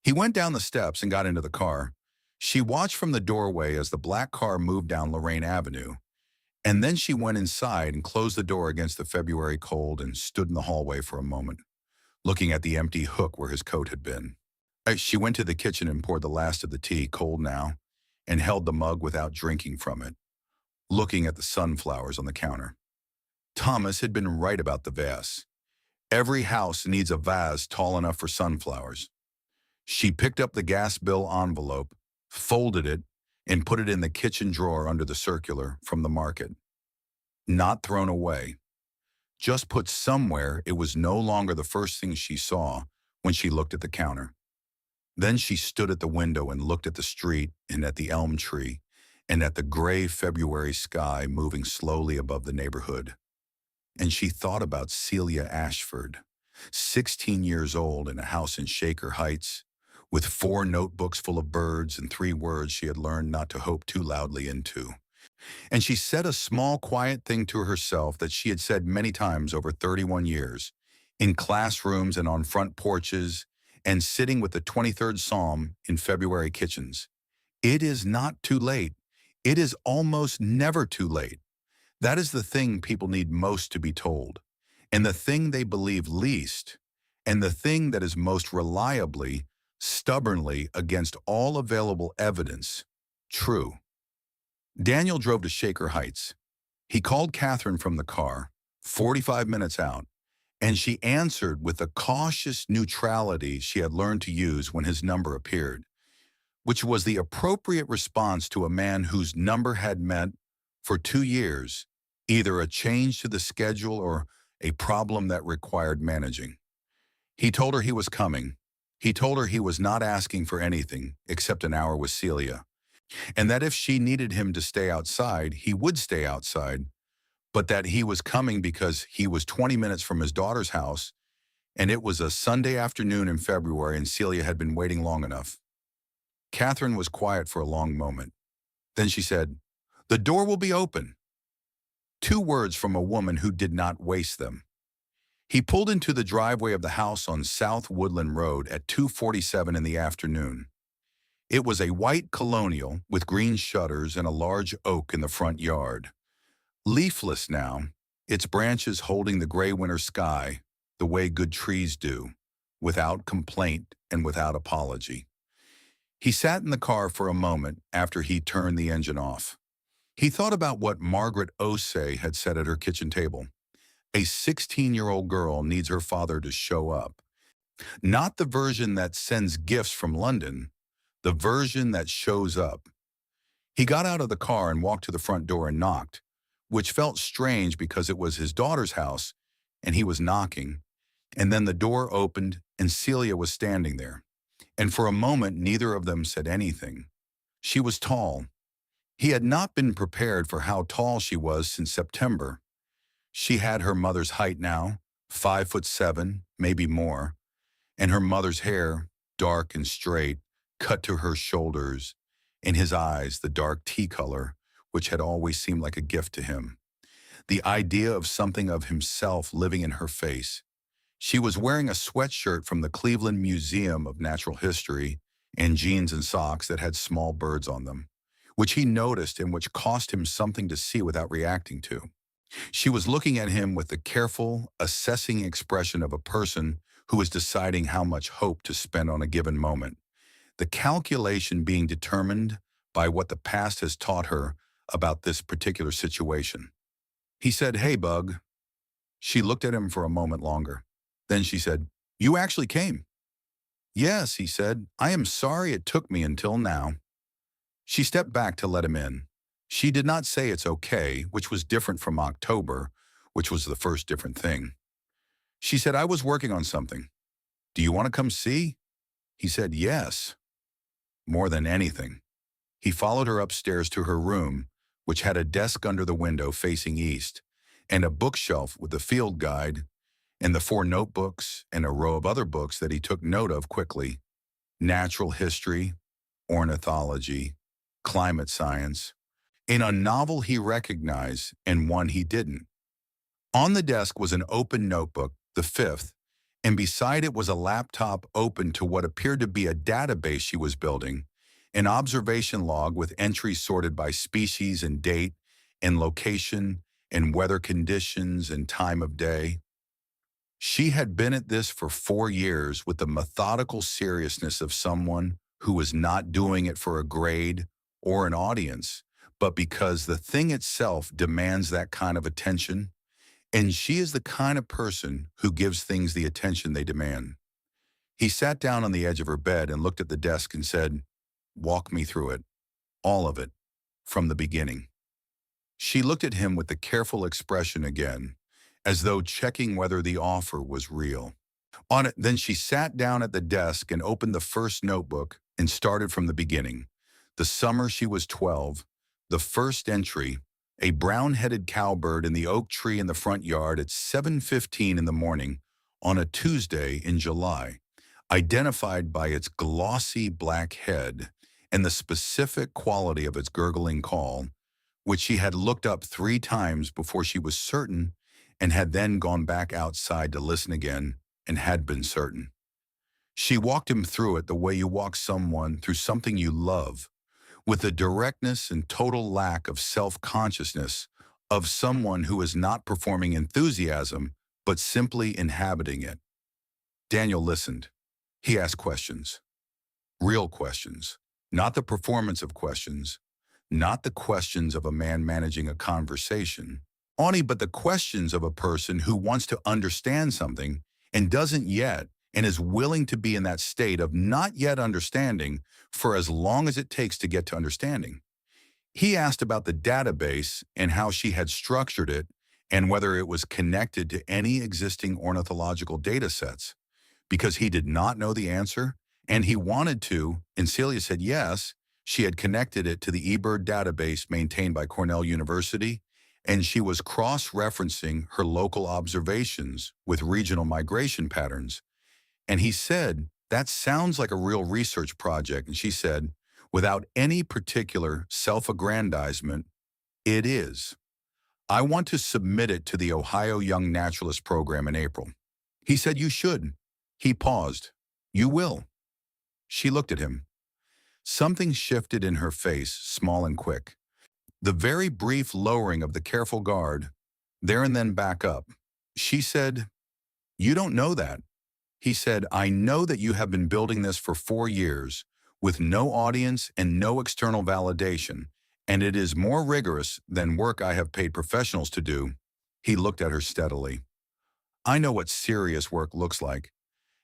He went down the steps and got into the car. She watched from the doorway as the black car moved down Lorraine Avenue, and then she went inside and closed the door against the February cold and stood in the hallway for a moment, looking at the empty hook where his coat had been. She went to the kitchen and poured the last of the tea, cold now, and held the mug without drinking from it, looking at the sunflowers on the counter. Thomas had been right about the vase. Every house needs a vase tall enough for sunflowers. She picked up the gas bill envelope, folded it, and put it in the kitchen drawer under the circular from the market. Not thrown away. Just put somewhere it was no longer the first thing she saw when she looked at the counter. Then she stood at the window and looked at the street and at the elm tree and at the gray February sky moving slowly above the neighborhood. And she thought about Celia Ashford, 16 years old in a house in Shaker Heights, with 4 notebooks full of birds and 3 words she had learned not to hope too loudly into. And she said a small, quiet thing to herself that she had said many times over 31 years, in classrooms and on front porches, and sitting with the 23rd Psalm in February kitchens. It is not too late. It is almost never too late. That is the thing people need most to be told, and the thing they believe least, and the thing that is most reliably, stubbornly, against all available evidence, true. Daniel drove to Shaker Heights. He called Catherine from the car, 45 minutes out, and she answered with the cautious neutrality she had learned to use when his number appeared, which was the appropriate response to a man whose number had meant, for 2 years, either a change to the schedule or a problem that required managing. He told her he was coming. He told her he was not asking for anything except an hour with Celia, and that if she needed him to stay outside, he would stay outside, but that he was coming because he was 20 minutes from his daughter's house, and it was a Sunday afternoon in February, and Celia had been waiting long enough. Catherine was quiet for a long moment. Then she said, "The door will be open." 2 words from a woman who did not waste them. He pulled into the driveway of the house on South Woodland Road at 2:47 in the afternoon. It was a white colonial with green shutters and a large oak in the front yard. Leafless now, its branches holding the gray winter sky the way good trees do, without complaint and without apology. He sat in the car for a moment after he turned the engine off. He thought about what Margaret Osei had said at her kitchen table. A 16-year-old girl needs her father to show up. Not the version that sends gifts from London, the version that shows up. He got out of the car and walked to the front door and knocked, which felt strange because it was his daughter's house and he was knocking. And then the door opened and Celia was standing there. And for a moment, neither of them said anything. She was tall. He had not been prepared for how tall she was since September. She had her mother's height now, 5'7", maybe more, and her mother's hair, dark and straight, cut to her shoulders, and his eyes, the dark tea color, which had always seemed like a gift to him. The idea of something of himself living in her face. She was wearing a sweatshirt from the Cleveland Museum of Natural History and jeans and socks that had small birds on them, which he noticed and which cost him something to see without reacting to. She was looking at him with the careful, assessing expression of a person who is deciding how much hope to spend on a given moment, the calculation being determined by what the past has taught her about this particular situation. He said, "Hey, Bug." She looked at him for a moment longer. Then she said, "You actually came?" "Yes," he said. "I am sorry it took me until now." She stepped back to let him in. She did not say it's okay, which was different from October, which was the first different thing. She said, "I was working on something. Do you want to come see?" He said, "Yes." More than anything. He followed her upstairs to her room, which had a desk under the window facing east, and a bookshelf with the field guide, and the 4 notebooks and a row of other books that he took note of quickly: natural history, ornithology, climate science, in a novel he recognized and one he didn't. On the desk was an open notebook, the fifth, and beside it was a laptop open to what appeared to be a database she was building, an observation log with entries sorted by species and date and location and weather conditions and time of day. She had been at this for 4 years with the methodical seriousness of someone who was not doing it for a grade or an audience, but because the thing itself demands that kind of attention, and she is the kind of person who gives things the attention they demand. He sat down on the edge of her bed and looked at the desk and said, "Walk me through it, all of it, from the beginning." She looked at him with the careful expression again, as though checking whether the offer was real. On it, then she sat down at the desk and opened the first notebook and started from the beginning. The summer she was 12, the first entry, a brown-headed cowbird in the oak tree in the front yard at 7:15 in the morning on a Tuesday in July, identified by its glossy black head and the specific quality of its gurgling call, which she had looked up 3 times before she was certain and had then gone back outside to listen again and had been certain. She walked him through it the way you walk someone through something you love, with the directness and total lack of self-consciousness of someone who is not performing enthusiasm, but simply inhabiting it. Daniel listened. He asked questions. Real questions. Not the performance of questions. Not the questions of a man managing a conversation. Only but the questions of a person who wants to understand something and doesn't yet, and is willing to be in that state of not yet understanding for as long as it takes to get to understanding. He asked about the database and how she had structured it and whether it was connected to any existing ornithological data sets, because he did not know the answer and he wanted to, and Celia said yes, she had connected it to the eBird database maintained by Cornell University, and she was cross-referencing her local observations with regional migration patterns. And he said, "That sounds like a real research project." And she said, without any particular self-aggrandizement, "It is. I want to submit it to the Ohio Young Naturalist Program in April." He said, "You should." He paused. "You will." She looked at him. Something shifted in her face, small and quick. The very brief lowering of the careful guard, there and then back up. She said, "You don't know that." He said, "I know that you have been building this for 4 years with no audience and no external validation, and it is more rigorous than work I have paid professionals to do." He looked at her steadily. "I know what serious work looks like,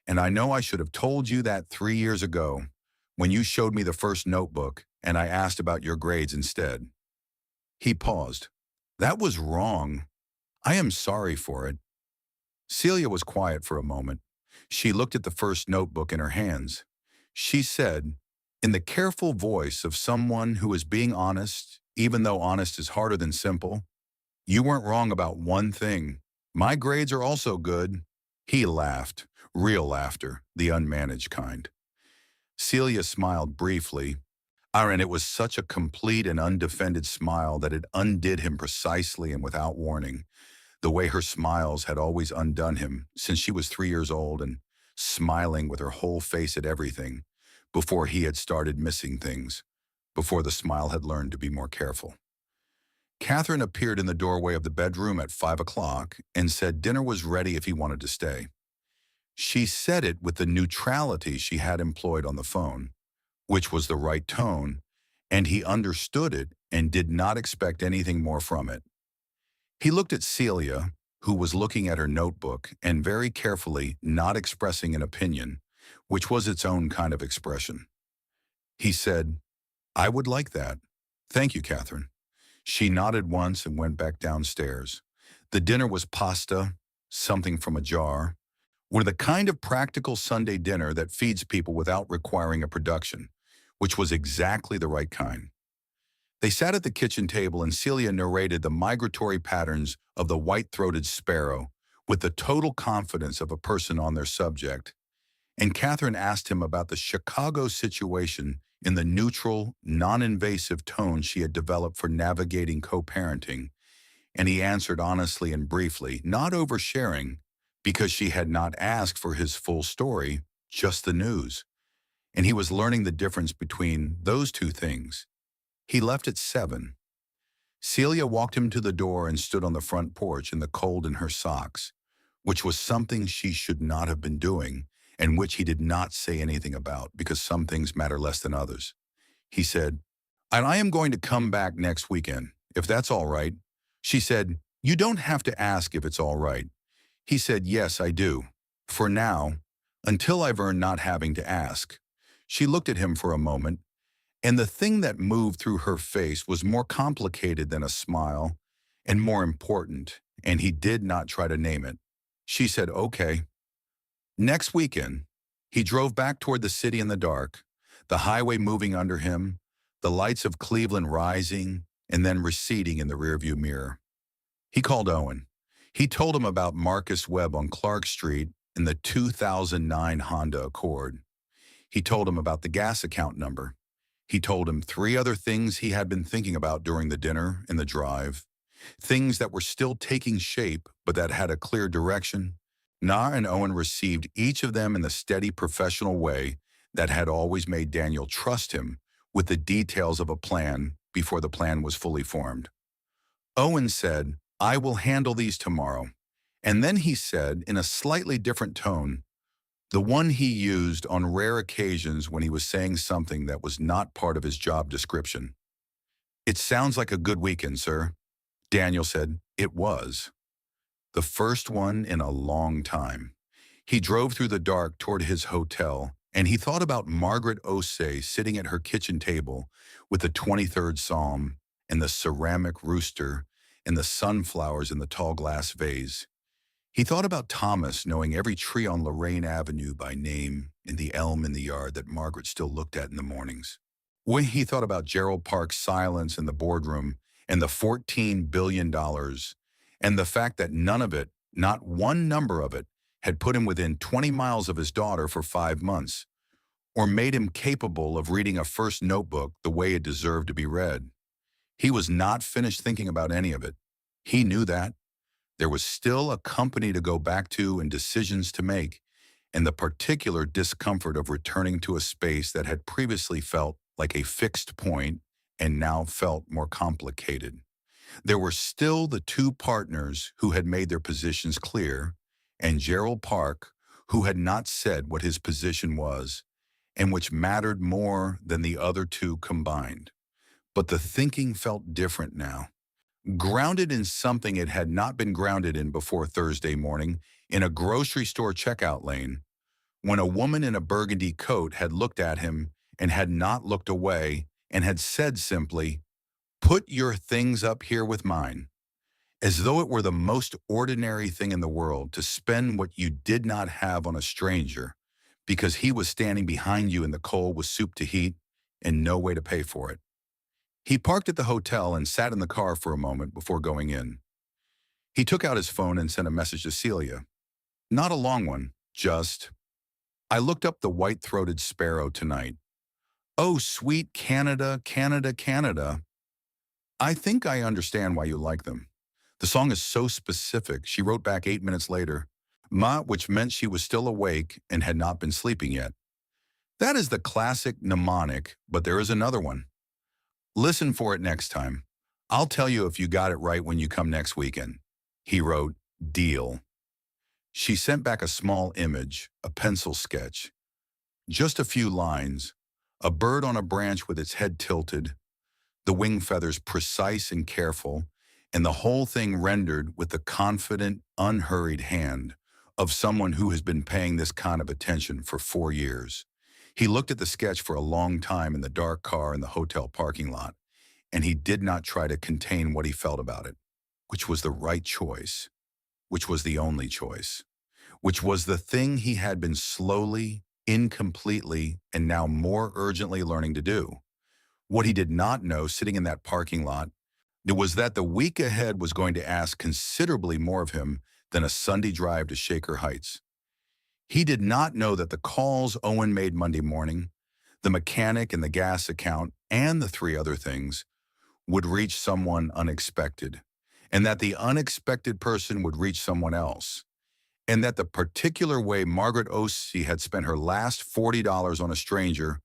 and I know I should have told you that 3 years ago when you showed me the first notebook and I asked about your grades instead." He paused. "That was wrong. I am sorry for it." Celia was quiet for a moment. She looked at the first notebook in her hands. She said, in the careful voice of someone who is being honest, even though honest is harder than simple, "You weren't wrong about one thing. My grades are also good." He laughed, real laughter, the unmanaged kind. Celia smiled briefly, and it was such a complete and undefended smile that it undid him precisely and without warning, the way her smiles had always undone him since she was 3 years old and smiling with her whole face at everything, before he had started missing things, before the smile had learned to be more careful. Catherine appeared in the doorway of the bedroom at 5 o'clock and said dinner was ready if he wanted to stay. She said it with the neutrality she had employed on the phone, which was the right tone, and he understood it and did not expect anything more from it. He looked at Celia, who was looking at her notebook and very carefully not expressing an opinion, which was its own kind of expression. He said, "I would like that. Thank you, Catherine." She nodded once and went back downstairs. The dinner was pasta, something from a jar, with the kind of practical Sunday dinner that feeds people without requiring a production, which was exactly the right kind. They sat at the kitchen table and Celia narrated the migratory patterns of the white-throated sparrow with the total confidence of a person on their subject. And Catherine asked him about the Chicago situation in the neutral, non-invasive tone she had developed for navigating co-parenting, and he answered honestly and briefly, not oversharing, because she had not asked for his full story, just the news. And he was learning the difference between those two things. He left at 7. Celia walked him to the door and stood on the front porch in the cold in her socks, which was something she should not have been doing, and which he did not say anything about because some things matter less than others. He said, "And I am going to come back next weekend, if that's all right." She said, "You don't have to ask if it's all right." He said, "Yes, I do. For now, until I've earned not having to ask." She looked at him for a moment, and the thing that moved through her face was more complicated than a smile and more important, and he did not try to name it. She said, "Okay." Next weekend, he drove back toward the city in the dark, the highway moving under him, the lights of Cleveland rising and then receding in the rearview mirror. He called Owen. He told him about Marcus Webb on Clark Street and the 2009 Honda Accord. He told him about the gas account number. He told him 3 other things he had been thinking about during the dinner and the drive, things that were still taking shape but that had a clear direction. Na and Owen received each of them in the steady professional way that had always made Daniel trust him with the details of a plan before the plan was fully formed. Owen said, "I will handle these tomorrow." And then he said, in a slightly different tone, the one he used on rare occasions when he was saying something that was not part of his job description. "It sounds like a good weekend, sir." Daniel said, "It was. The first one in a long time." He drove through the dark toward his hotel, and he thought about Margaret Osei sitting at her kitchen table with the 23rd Psalm and the ceramic rooster and the sunflowers in the tall glass vase. He thought about Thomas knowing every tree on Lorraine Avenue by name and the elm in the yard that Margaret still looked at in the mornings. When he thought about Gerald Park's silence in the boardroom and the $14 billion and the fact that none of it, not one number of it, had put him within 20 miles of his daughter for 5 months, or made him capable of reading a first notebook the way it deserved to be read. He was not finished thinking about any of it. He knew that. There was still a company to go back to and decisions to make, and the particular discomfort of returning to a space that had previously felt like a fixed point and now felt more complicated. There were still the 2 partners who had made their positions clear, and Gerald Park, who had not said what his position was, and which mattered more than the other 2 combined. But the thinking felt different now, grounded in something it had not been grounded in before Thursday morning in a grocery store checkout lane, when a woman in a burgundy coat had looked at him and had not looked away and had said simply, "Put your things up here with mine," as though it were the most ordinary thing in the world to spend what you did not have on a stranger because he was standing behind you in the cold with soup to heat and no way to pay for it. He parked at the hotel and sat in the car for a moment before going in. He took out his phone and sent a message to Celia. Not a long one, just, "I looked up the white-throated sparrow tonight. Oh, sweet Canada, Canada, Canada. I think I understand why you like them. The song is so specific," she wrote back 8 minutes later, which meant she was still awake and had not been sleeping yet. That is the classic mnemonic, but there is another one. Listen for it next time. I'll tell you if you got it right when you come next weekend. He wrote, "Deal." She sent back a small image, a pencil sketch. Just a few lines, a bird on a branch with its head tilted, the wing feathers precise and careful, and the whole thing rendered with the confident, unhurried hand of someone who has been paying this kind of attention for 4 years. He looked at the sketch for a long time in the dark car in the hotel parking lot, and he did not try to contain what he felt about it, which was the right choice, which was the only choice, which was the thing he had been slowly, incompletely, and now more urgently learning to do. What he did not know sitting in that parking lot, it was that the week ahead was going to ask considerably more of him than a Sunday drive to Shaker Heights. He did not know that the calls Owen made Monday morning, the mechanic and the gas account, and the three other things would reach someone unexpected, and that the unexpected person would reach someone else, and that the particular way Margaret Osei had spent her last $40 on a stranger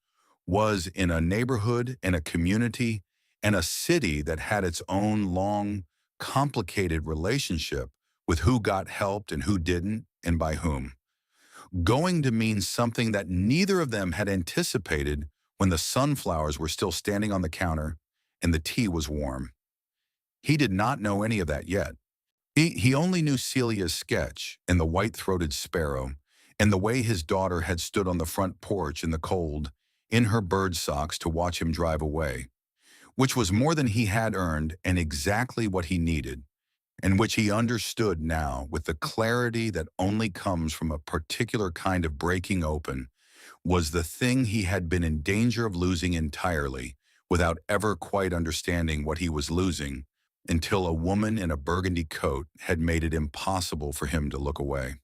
was in a neighborhood, in a community, and a city that had its own long, complicated relationship with who got helped and who didn't, and by whom. Going to mean something that neither of them had anticipated when the sunflowers were still standing on the counter and the tea was warm. He did not know any of that yet. He only knew Celia's sketch and the white-throated sparrow and the way his daughter had stood on the front porch in the cold in her bird socks to watch him drive away, which was more than he had earned and exactly what he needed, and which he understood now with the clarity that only comes from a particular kind of breaking open, was the thing he had been in danger of losing entirely without ever quite understanding what he was losing until a woman in a burgundy coat had made it impossible for him to look away.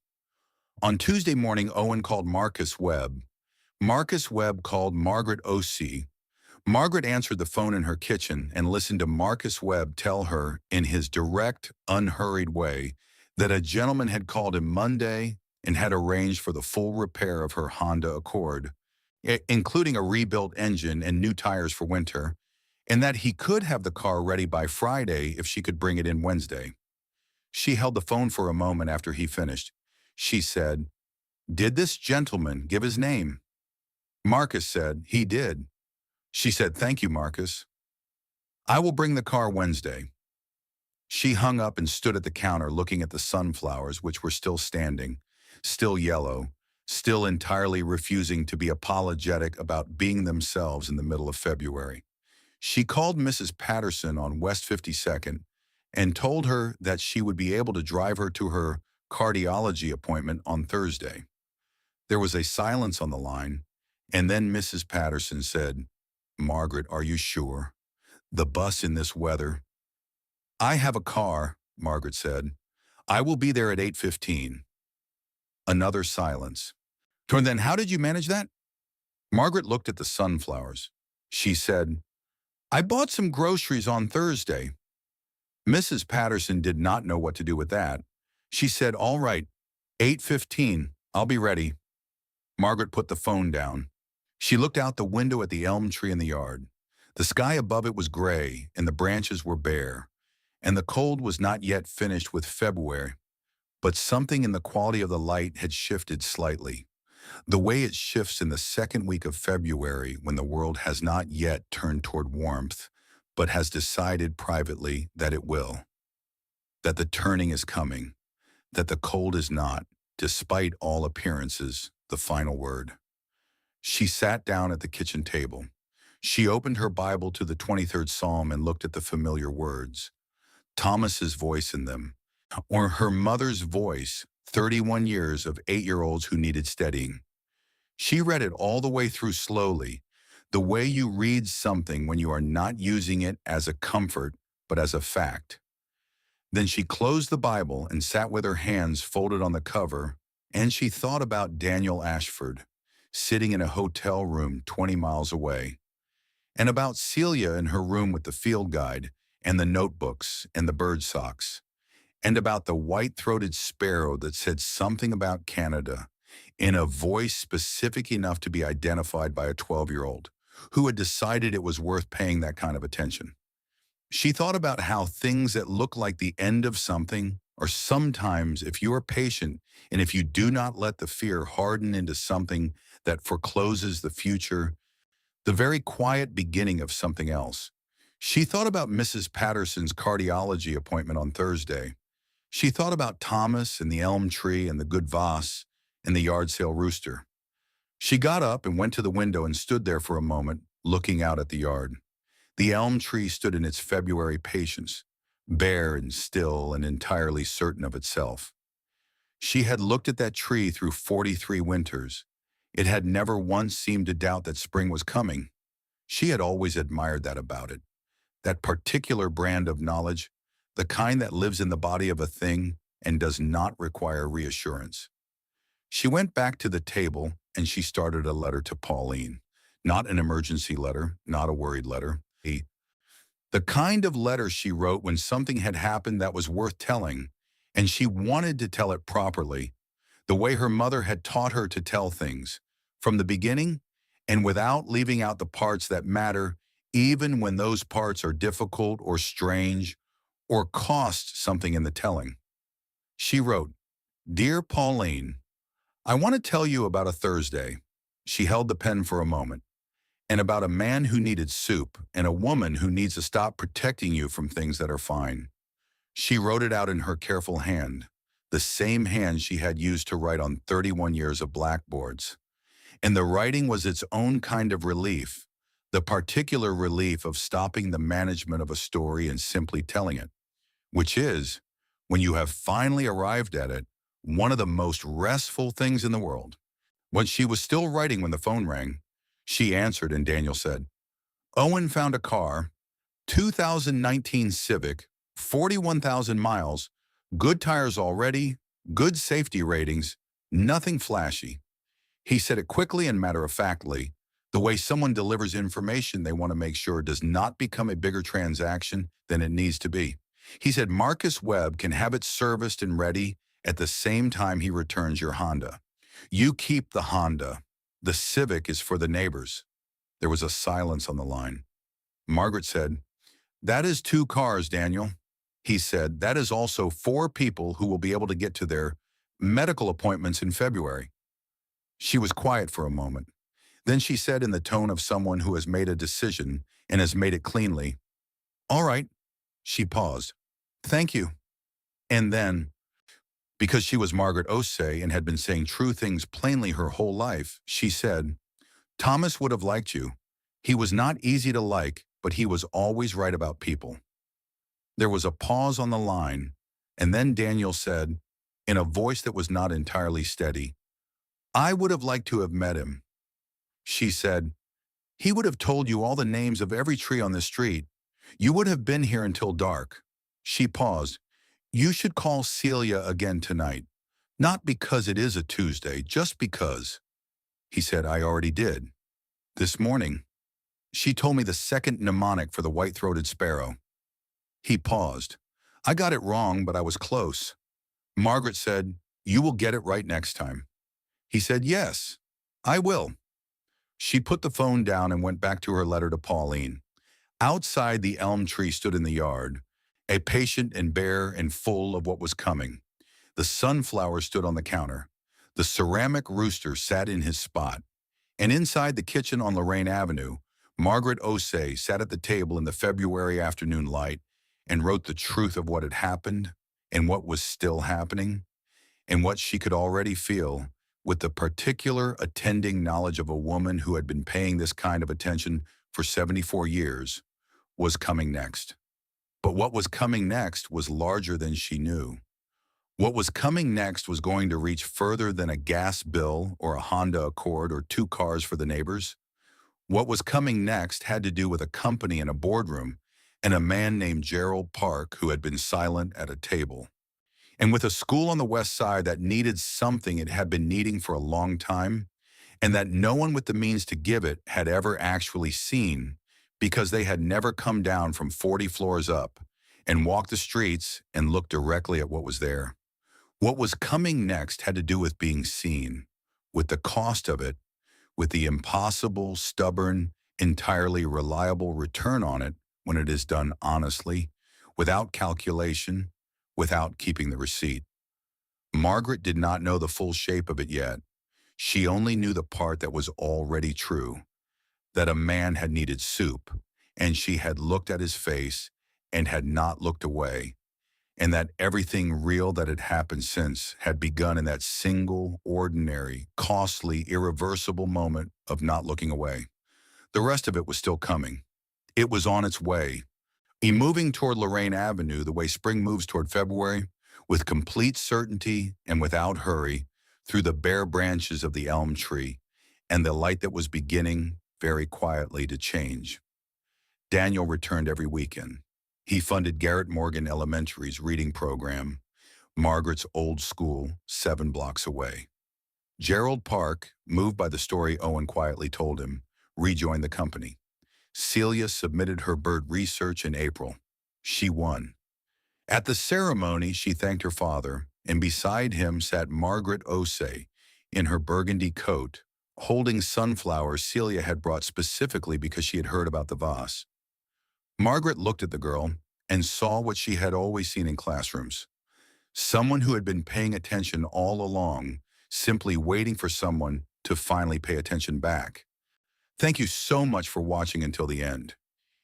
On Tuesday morning, Owen called Marcus Webb. Marcus Webb called Margaret Osei. Margaret answered the phone in her kitchen and listened to Marcus Webb tell her in his direct, unhurried way that a gentleman had called him Monday and had arranged for the full repair of her Honda Accord, including a rebuilt engine and new tires for winter, and that he could have the car ready by Friday if she could bring it in Wednesday. She held the phone for a moment after he finished. She said, "Did this gentleman give his name?" Marcus said, "He did." She said, "Thank you, Marcus. I will bring the car Wednesday." She hung up and stood at the counter looking at the sunflowers, which were still standing, still yellow, still entirely refusing to be apologetic about being themselves in the middle of February. She called Mrs. Patterson on West 52nd and told her that she would be able to drive her to her cardiology appointment on Thursday. There was a silence on the line, and then Mrs. Patterson said, "Margaret, are you sure? The bus in this weather?" "I have a car," Margaret said. "I will be there at 8:15. Another silence. "Then how did you manage that?" Margaret looked at the sunflowers. She said, "I bought some groceries on Thursday." Mrs. Patterson did not know what to do with that. She said, "All right, 8:15, I'll be ready." Margaret put the phone down. She looked out the window at the elm tree in the yard. The sky above it was gray, and the branches were bare, and the cold was not yet finished with February, but something in the quality of the light had shifted slightly, the way it shifts in the second week of February when the world has not yet turned toward warmth, but has decided privately that it will, that the turning is coming, that the cold is not, despite all appearances, the final word. She sat down at the kitchen table. She opened her Bible to the 23rd Psalm and looked at the familiar words, Thomas's voice in them, or her mother's voice, 31 years of 8-year-olds who needed steadying. She read it all the way through slowly, the way you read something when you are not using it as a comfort, but as a fact. Then she closed the Bible and sat with her hands folded on the cover, and she thought about Daniel Ashford, sitting in a hotel room 20 miles away, and about Celia in her room with the field guide and the notebooks and the bird socks, and about the white-throated sparrow that said something about Canada in a voice specific enough to be identified by a 12-year-old who had decided it was worth paying that kind of attention. She thought about how things that look like the end of something are sometimes, if you are patient and if you do not let the fear harden into something that forecloses the future, the very quiet beginning of something else. She thought about Mrs. Patterson's cardiology appointment on Thursday. She thought about Thomas and the elm tree and the good vase and the yard sale rooster. She got up and went to the window and stood there for a moment, looking out at the yard. The elm tree stood in its February patience, bare and still and entirely certain of itself. She had looked at that tree through 43 winters. It had never once seemed to doubt that spring was coming. She had always admired that about it. That particular brand of knowledge, the kind that lives in the body of a thing and does not require reassurance. She went back to the table and she started a letter to Pauline. Not an emergency letter, not a worried letter. The kind of letter she wrote when something had happened that was worth telling, and she wanted to tell it properly, the way her mother had taught her to tell things, from the beginning and without leaving out the parts that matter, even when those parts are difficult or strange or cost something in the telling. She wrote, "Dear Pauline, I want to tell you about a Thursday." She held the pen for a moment. "And about a man who needed soup and a woman who needs to stop protecting you from things that are fine." She wrote it out in her careful hand, the same hand she had used to write on 31 years of blackboards. And the writing was its own kind of relief, the particular relief of stopping the management of a story and simply telling it, which is, when you have finally arrived at it, one of the most restful things in the world. When she was still writing when the phone rang, she answered and Daniel said, "Owen found a car, 2019 Civic, 41,000 miles, good tires already, good safety ratings, nothing flashy." He said it quickly and matter-of-factly, the way someone delivers information they want to make sure does not become a bigger transaction than it needs to be. He said Marcus Webb can have it serviced and ready at the same time he returns your Honda. You keep the Honda. The Civic is for the neighbors. There was a silence on the line. Margaret said, "That is 2 cars, Daniel." He said, "That is also 4 people who will be able to get to their medical appointments in February." She was quiet for a moment. Then she said in the tone of someone who has made a decision and has made it cleanly, "All right." She paused. "Thank you." And then, because she was Margaret Osei and had been saying true things plainly her whole life, she said, "Thomas would have liked you. He was not easy to like, but he was always right about people." There was a pause on the line, and then Daniel said, in a voice that was not entirely steady, "I would have liked to have met him." She said, "He would have told you all the names of every tree on the street. You would have been here until dark." She paused. "You should call Celia again tonight. Not because it is a Tuesday, just because." He said, "I already did. This morning. She told me the second mnemonic for the white-throated sparrow." He paused. "I got it wrong, but I was close." Margaret said, "You will get it right next time." He said, "Yes, I will." She put the phone down and went back to her letter to Pauline. Outside, the elm tree stood in the yard, a patient and bare and full of what was coming. The sunflower stood on the counter. The ceramic rooster sat in his spot. And inside the kitchen on Lorraine Avenue, Margaret Osei sat at the table in the February afternoon light and wrote the truth of what had happened and what was still happening and what she could already feel, with the particular attending knowledge of a woman who had been paying this kind of attention for 74 years, was coming next. But what was coming next was larger than she knew. What was coming next was going to reach further than a gas bill or a Honda Accord or 2 cars for the neighbors. What was coming next had to do with a company in a boardroom and a man named Gerald Park who had been silent at a table. And with a school on the west side that needed something it had been needing for a long time, and that no one with the means to give it had ever actually seen, because they had never come down from 40 floors up and walked the streets and looked directly at what was there. What was coming next had to do with being seen, with the cost of it, with the impossible, stubborn, entirely reliable return on it when it is done honestly, without calculation, without keeping the receipt. Margaret did not know the full shape of it yet. She only knew the part that was already true, that a man had needed soup, and she had looked at his face and had not looked away, and that everything real that had happened since had begun in that single, ordinary, costly, irreversible moment of not looking away. The rest of it was still coming. It was on its way. Moving toward Lorraine Avenue the way spring moves toward February, with complete certainty and without hurry, through the bare branches of the elm tree, and the light that was beginning, very quietly, to change. Daniel returned every weekend. He funded Garrett Morgan Elementary's reading program, Margaret's old school, 7 blocks away. Gerald Park, moved by the story Owen quietly told him, rejoined the company. Celia submitted her bird research in April. She won. At the ceremony, she thanked her father, and beside him sat Margaret Osei in her burgundy coat, holding sunflowers Celia had brought specifically because she had heard about the vase. Margaret looked at the girl and saw what she had always seen in classrooms. Someone who had been paying attention all along, simply waiting for someone to finally pay attention back. Thank you so much for watching until the end.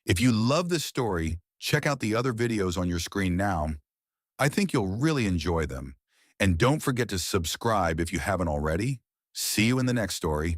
If you love this story, check out the other videos on your screen now. I think you'll really enjoy them. And don't forget to subscribe if you haven't already. See you in the next story.